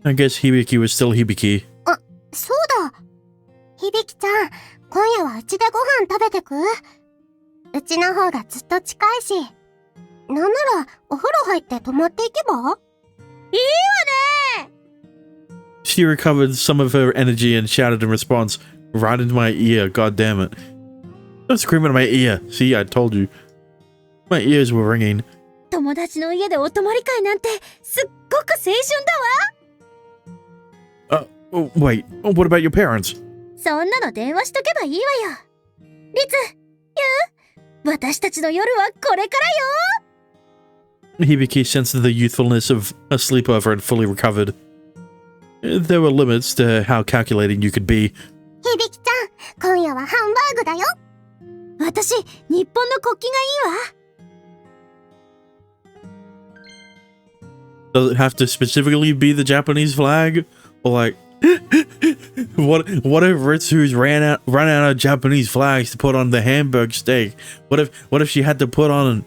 Speaker 3: I guess Hibiki was still Hibiki.
Speaker 1: そうだ。響ちゃん、今夜はうちでご飯食べてく？うちの方がずっと近いし。なんなら、お風呂入って泊まっていけば？
Speaker 3: She recovered some of her energy and shouted in response, right into my ear, god damn it. Don't scream into my ear. See, I told you. My ears were ringing.
Speaker 5: 友達の家でお泊まり会なんて、すっごく青春だわ。
Speaker 3: Oh, wait, what about your parents?
Speaker 5: そんなの電話しとけばいいわよ。リツ、ユウ、私たちの夜はこれからよ。
Speaker 3: Hibiki sensed the youthfulness of a sleepover and fully recovered. There were limits to how calculating you could be.
Speaker 1: 響ちゃん、今夜はハンバーグだよ。
Speaker 5: 私、日本の国旗がいいわ。
Speaker 3: Does it have to specifically be the Japanese flag? Or like, what if Ritsu's run out of Japanese flags to put on the hamburg steak? What if she had to put on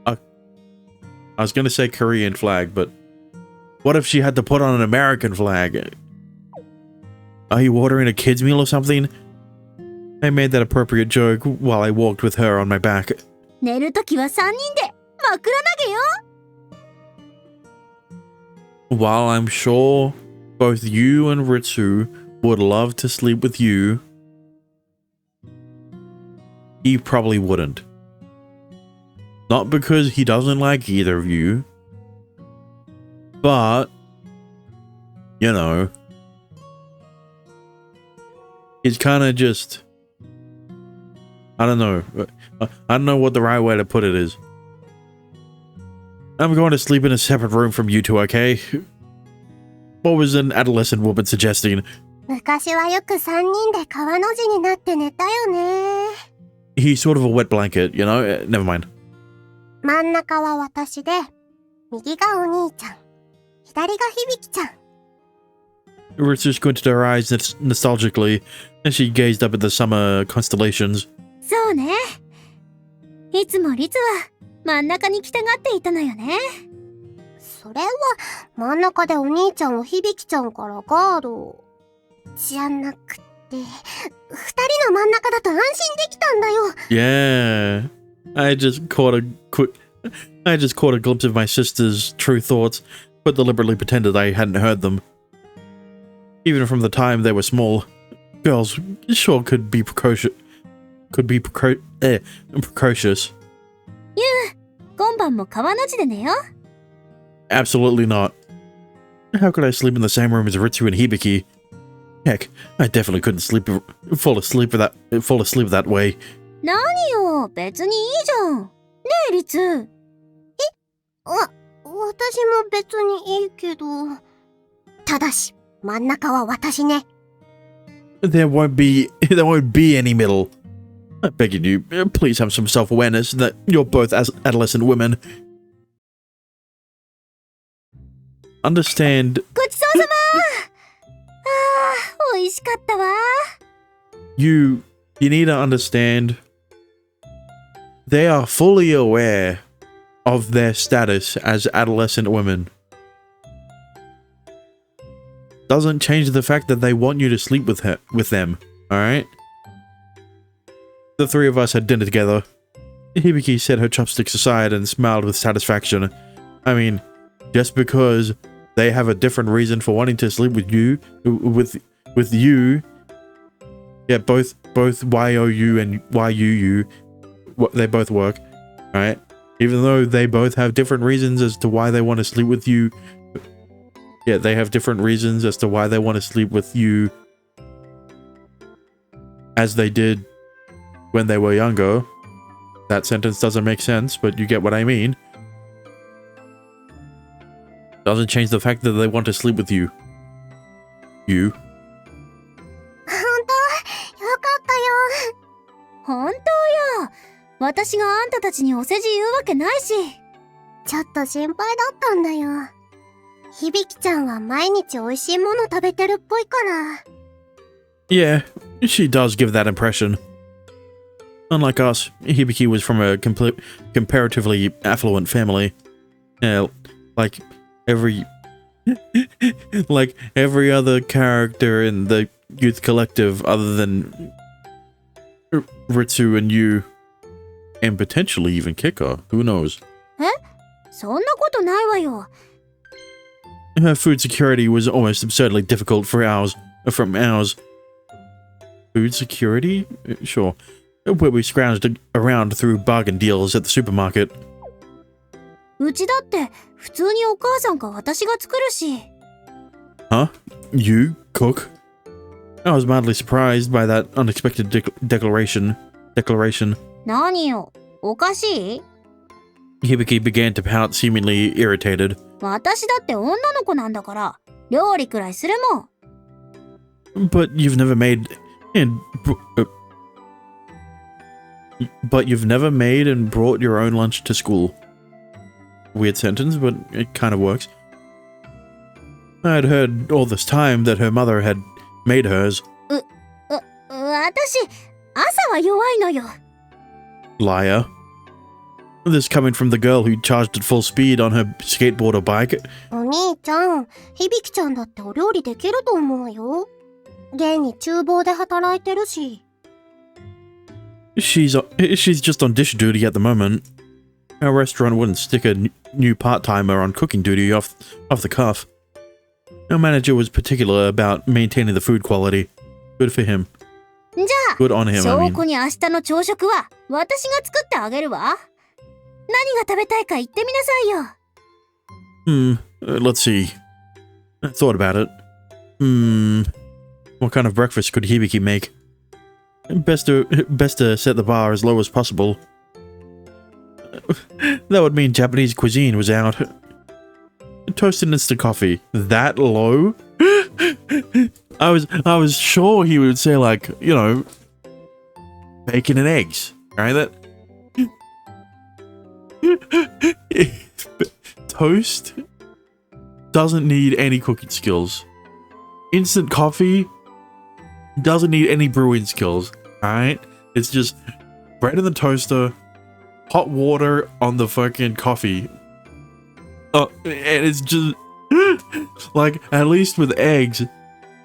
Speaker 3: I was gonna say Korean flag, but what if she had to put on an American flag? Are you ordering a kid's meal or something? I made that appropriate joke while I walked with her on my back.
Speaker 5: 寝るときは3人で枕投げよ。
Speaker 3: While I'm sure both you and Ritsu would love to sleep with you, he probably wouldn't. Not because he doesn't like either of you, but, you know, he's kind of just, I don't know what the right way to put it is. I'm going to sleep in a separate room from you two, okay? What was an adolescent woman suggesting?
Speaker 1: 昔はよく3人で川の字になって寝たよね。
Speaker 3: He's sort of a wet blanket, you know? Never mind.
Speaker 1: 真ん中は私で、右がお兄ちゃん、左が響ちゃん。
Speaker 3: Ritsu squinted her eyes nostalgically as she gazed up at the summer constellations.
Speaker 5: そうね。いつもリツは真ん中に来たがっていたのよね。
Speaker 1: それは真ん中でお兄ちゃんを響ちゃんからガードじゃなくて、二人の真ん中だと安心できたんだよ。
Speaker 3: Yeah. I just caught a glimpse of my sister's true thoughts, but deliberately pretended I hadn't heard them. Even from the time they were small, girls sure could be precocious.
Speaker 5: 今晩も川の字で寝よ。
Speaker 3: Absolutely not. How could I sleep in the same room as Ritsu and Hibiki? Heck, I definitely couldn't fall asleep that way.
Speaker 5: 何よ、別にいいじゃん。ねえ、リツ。
Speaker 1: 私も別にいいけど。ただし、真ん中は私ね。
Speaker 3: There won't be any middle. I'm begging you, please have some self-awareness that you're both as adolescent women. Understand.
Speaker 5: ごちそうさま。美味しかったわ。
Speaker 3: You need to understand. They are fully aware of their status as adolescent women. Doesn't change the fact that they want you to sleep with them, alright? The three of us had dinner together. Hibiki set her chopsticks aside and smiled with satisfaction. I mean, just because they have a different reason for wanting to sleep with you, yeah, both YOU and YUU, they both work, right? Even though they both have different reasons as to why they want to sleep with you. Yeah, they have different reasons as to why they want to sleep with you as they did when they were younger. That sentence doesn't make sense, but you get what I mean. Doesn't change the fact that they want to sleep with you. You.
Speaker 1: 本当よかったよ。
Speaker 5: 本当よ。私があんたたちにお世辞言うわけないし。
Speaker 1: ちょっと心配だったんだよ。響ちゃんは毎日美味しいもの食べてるっぽいから。
Speaker 3: Yeah, she does give that impression. Unlike us, Hibiki was from a comparatively affluent family. Yeah, like every other character in the youth collective other than Ritsu and you, and potentially even Kika. Who knows?
Speaker 5: そんなことないわよ。
Speaker 3: Her food security was almost absurdly difficult from ours. Food security? Sure. Where we scrounged around through bargain deals at the supermarket.
Speaker 5: うちだって普通にお母さんか私が作るし。
Speaker 3: Huh? You cook? I was mildly surprised by that unexpected declaration.
Speaker 5: 何よ、おかしい？
Speaker 3: Hibiki began to pout, seemingly irritated.
Speaker 5: 私だって女の子なんだから、料理くらいするもん。
Speaker 3: But you've never made and brought your own lunch to school. Weird sentence, but it kind of works. I had heard all this time that her mother had made hers.
Speaker 5: 私、朝は弱いのよ。
Speaker 3: Liar. This coming from the girl who charged at full speed on her skateboard or bike.
Speaker 1: お兄ちゃん、響ちゃんだってお料理できると思うよ。現に厨房で働いてるし。
Speaker 3: She's just on dish duty at the moment. Our restaurant wouldn't stick a new part-timer on cooking duty off the cuff. Our manager was particular about maintaining the food quality. Good for him.
Speaker 5: じゃあ、
Speaker 3: Good on him, I
Speaker 5: 翔
Speaker 3: mean.
Speaker 5: 子に明日の朝食は私が作ってあげるわ。何が食べたいか言ってみなさいよ。
Speaker 3: Let's see. I thought about it. What kind of breakfast could Hibiki make? Best to set the bar as low as possible. That would mean Japanese cuisine was out. Toasted instant coffee. That low? I was sure he would say, like, you know, bacon and eggs. Right? That toast doesn't need any cooking skills. Instant coffee doesn't need any brewing skills. Alright? It's just bread in the toaster, hot water on the fucking coffee. And it's just like, at least with eggs,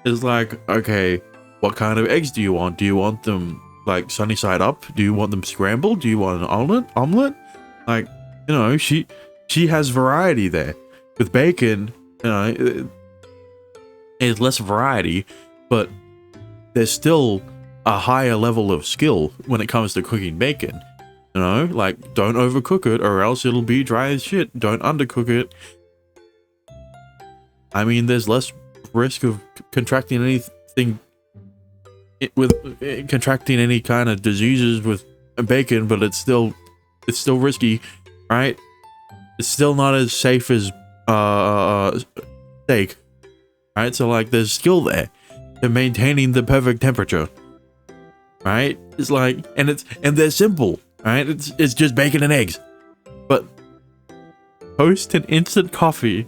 Speaker 3: it's like, okay, what kind of eggs do you want? Do you want them like sunny side up? Do you want them scrambled? Do you want an omelet? Like, you know, she has variety there. With bacon, you know, it's less variety, but there's still a higher level of skill when it comes to cooking bacon. You know, like, don't overcook it or else it'll be dry as shit. Don't undercook it. I mean, there's less risk of contracting anything contracting any kind of diseases with bacon, but it's still risky, right? It's still not as safe as steak, right? So like, there's skill there to maintaining the perfect temperature, right? It's like, and they're simple, right? It's just bacon and eggs, but toast and instant coffee.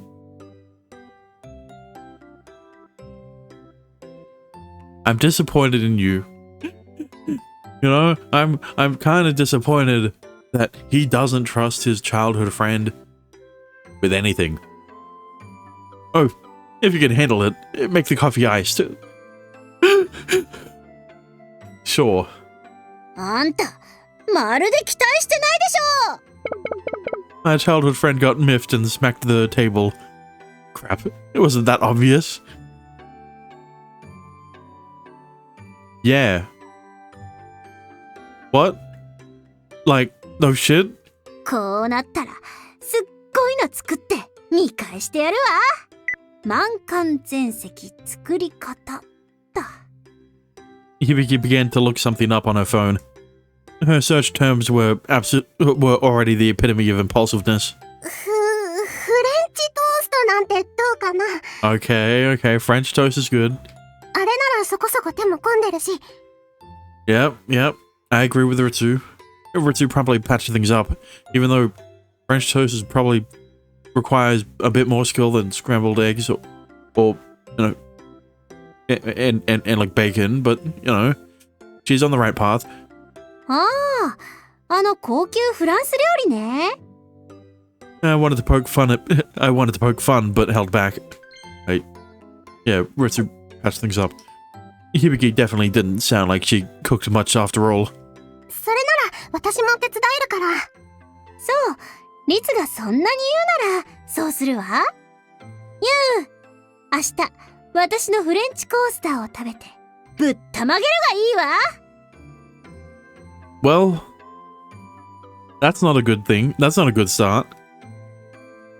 Speaker 3: I'm disappointed in you. You know, I'm kind of disappointed that he doesn't trust his childhood friend with anything. Oh, if you can handle it, make the coffee iced. Sure.
Speaker 5: あんた、まるで期待してないでしょ。
Speaker 3: My childhood friend got miffed and smacked the table. Crap, it wasn't that obvious. Yeah. What? Like, no shit?
Speaker 5: こうなったらすっごいの作って見返してやるわ。満貫全席作り方だ。
Speaker 3: Hibiki began to look something up on her phone. Her search terms were already the epitome of impulsiveness.
Speaker 1: フレンチトーストなんてどうかな。
Speaker 3: Okay, French toast is good.
Speaker 1: あれならそこそこ手も込んでるし。
Speaker 3: Yep, I agree with Ritsu. Ritsu probably patched things up, even though French toast is probably requires a bit more skill than scrambled eggs or you know, and like bacon, but you know, she's on the right path.
Speaker 5: ああ、あの高級フランス料理ね。
Speaker 3: I wanted to poke fun, but held back. Yeah, Ritsu patched things up. Hibiki definitely didn't sound like she cooked much after all.
Speaker 1: それなら私も手伝えるから。
Speaker 5: そう、リツがそんなに言うならそうするわ。ゆう、明日私のフレンチコースターを食べてぶったまげるがいいわ。
Speaker 3: Well, that's not a good thing. That's not a good start.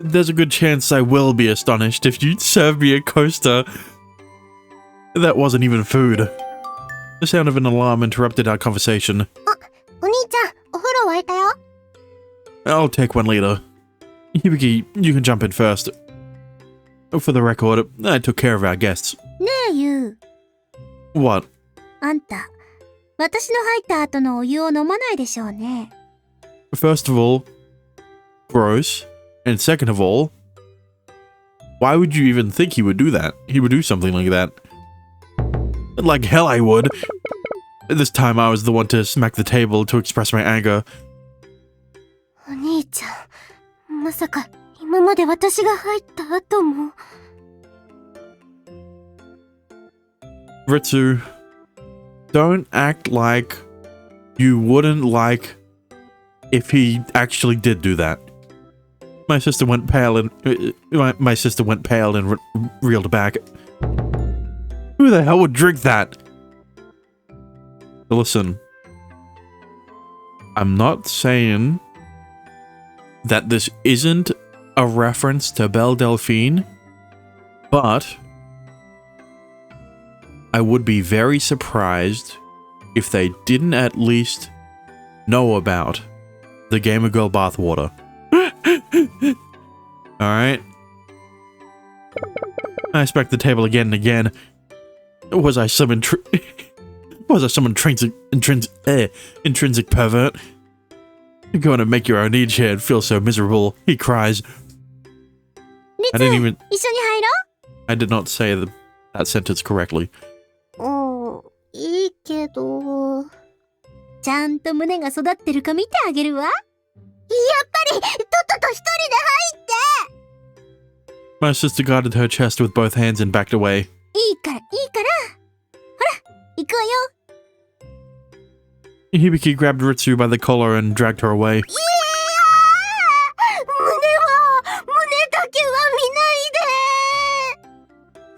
Speaker 3: There's a good chance I will be astonished if you serve me a coaster that wasn't even food. The sound of an alarm interrupted our conversation.
Speaker 1: お兄ちゃん、お風呂沸いたよ。
Speaker 3: I'll take one later. Hibiki, you can jump in first. For the record, I took care of our guests.
Speaker 5: ねえゆう、
Speaker 3: What?
Speaker 5: あんた私の入った後のお湯を飲まないでしょうね。
Speaker 3: First of all, gross. And second of all, why would you even think he would do that? He would do something like that. Like hell I would. This time I was the one to smack the table to express my anger.
Speaker 1: お兄ちゃん、まさか今まで私が入った後も。
Speaker 3: Ritsu, don't act like you wouldn't like if he actually did do that. My sister went pale and reeled back. Who the hell would drink that? Listen, I'm not saying that this isn't a reference to Belle Delphine, but I would be very surprised if they didn't at least know about the Gamer Girl bathwater. Alright. I smacked the table again and again. Was I some intrinsic pervert? You're going to make your own age here and feel so miserable, he cries.
Speaker 5: リ
Speaker 3: I
Speaker 5: ツ、
Speaker 3: didn't even...
Speaker 5: 一緒に入ろ
Speaker 3: I did not say that sentence correctly.
Speaker 1: うん、いいけど。
Speaker 5: う。ちゃんと胸が育ってるか見てあげるわ。
Speaker 1: やっぱりとっとと一人で入って。
Speaker 3: My sister guarded her chest with both hands and backed away.
Speaker 5: いいから。ほら、行くわよ。
Speaker 3: Hibiki grabbed Ritsu by the collar and dragged her away.
Speaker 1: 胸だけは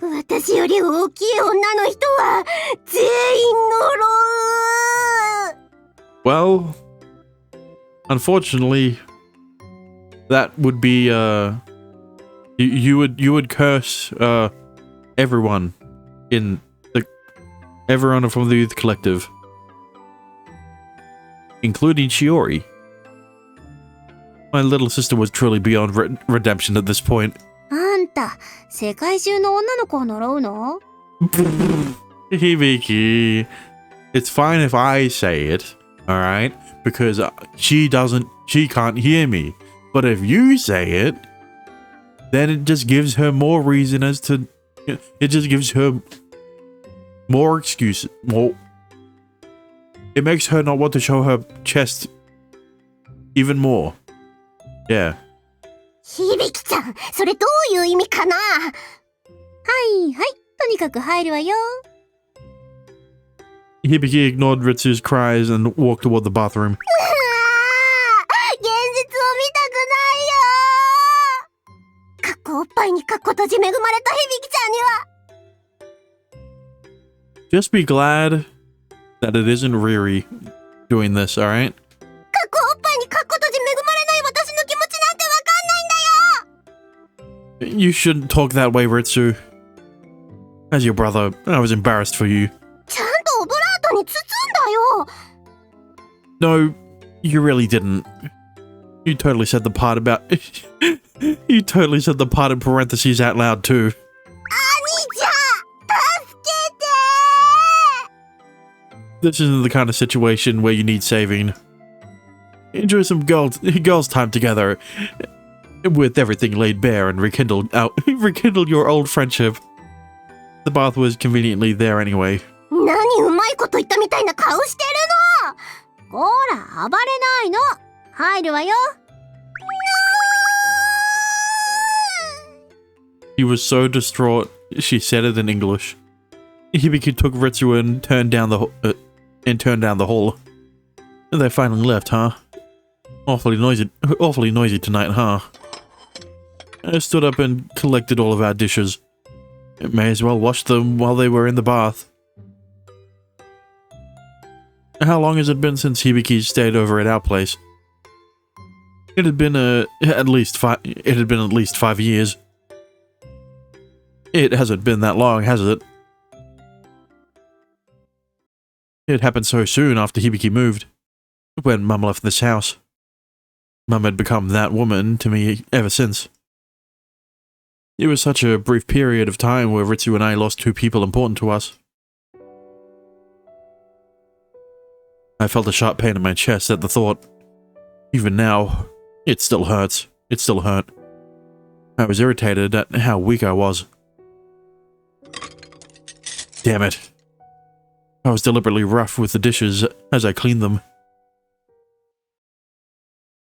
Speaker 1: 見ないで。私より大きい女の人は全員呪う。
Speaker 3: Well, unfortunately, that would be you would curse everyone everyone from the youth collective, including Shiori. My little sister was truly beyond redemption at this point.
Speaker 5: あんた、世界中の女の子を呪うの？
Speaker 3: Hibiki, it's fine if I say it, all right? Because she can't hear me. But if you say it, then it just gives her more reason it just gives her more excuses. It makes her not want to show her chest even more. Yeah.
Speaker 1: 響ちゃん、それどういう意味かな。
Speaker 5: はいはい、とにかく入るわよ。
Speaker 3: Hibiki ignored Ritsu's cries and walked toward the bathroom.
Speaker 1: 現実を見たくないよ。かっこおっぱいにかっこ閉じ恵まれた響ちゃんには。
Speaker 3: Just be glad that it isn't Riri doing this, alright?
Speaker 1: かっこおっぱいにかっこ閉じ恵まれない
Speaker 3: You shouldn't talk that way, Ritsu. As your brother, I was embarrassed for you.
Speaker 1: ちゃんとオブラートに包んだよ。
Speaker 3: No, you really didn't. You totally said the part about... You totally said the part in parentheses out loud, too.
Speaker 1: 兄ちゃん、助けて
Speaker 3: This isn't the kind of situation where you need saving. Enjoy some girls' time together. With everything laid bare and rekindle your old friendship. The bath was conveniently there anyway.
Speaker 1: 何うまいこと言ったみたいな顔してるの。
Speaker 5: こら、暴れないの。入るわよ。
Speaker 3: He was so distraught, she said it in English. Hibiki took Ritsu and turned down the hall. And they finally left, huh? Awfully noisy tonight, huh? I stood up and collected all of our dishes. May as well wash them while they were in the bath. How long has it been since Hibiki stayed over at our place? It had been at least 5 years. It hasn't been that long, has it? It happened so soon after Hibiki moved. When Mum left this house. Mum had become that woman to me ever since. It was such a brief period of time where Ritsu and I lost two people important to us. I felt a sharp pain in my chest at the thought. Even now, it still hurts. It still hurt. I was irritated at how weak I was. Damn it. I was deliberately rough with the dishes as I cleaned them.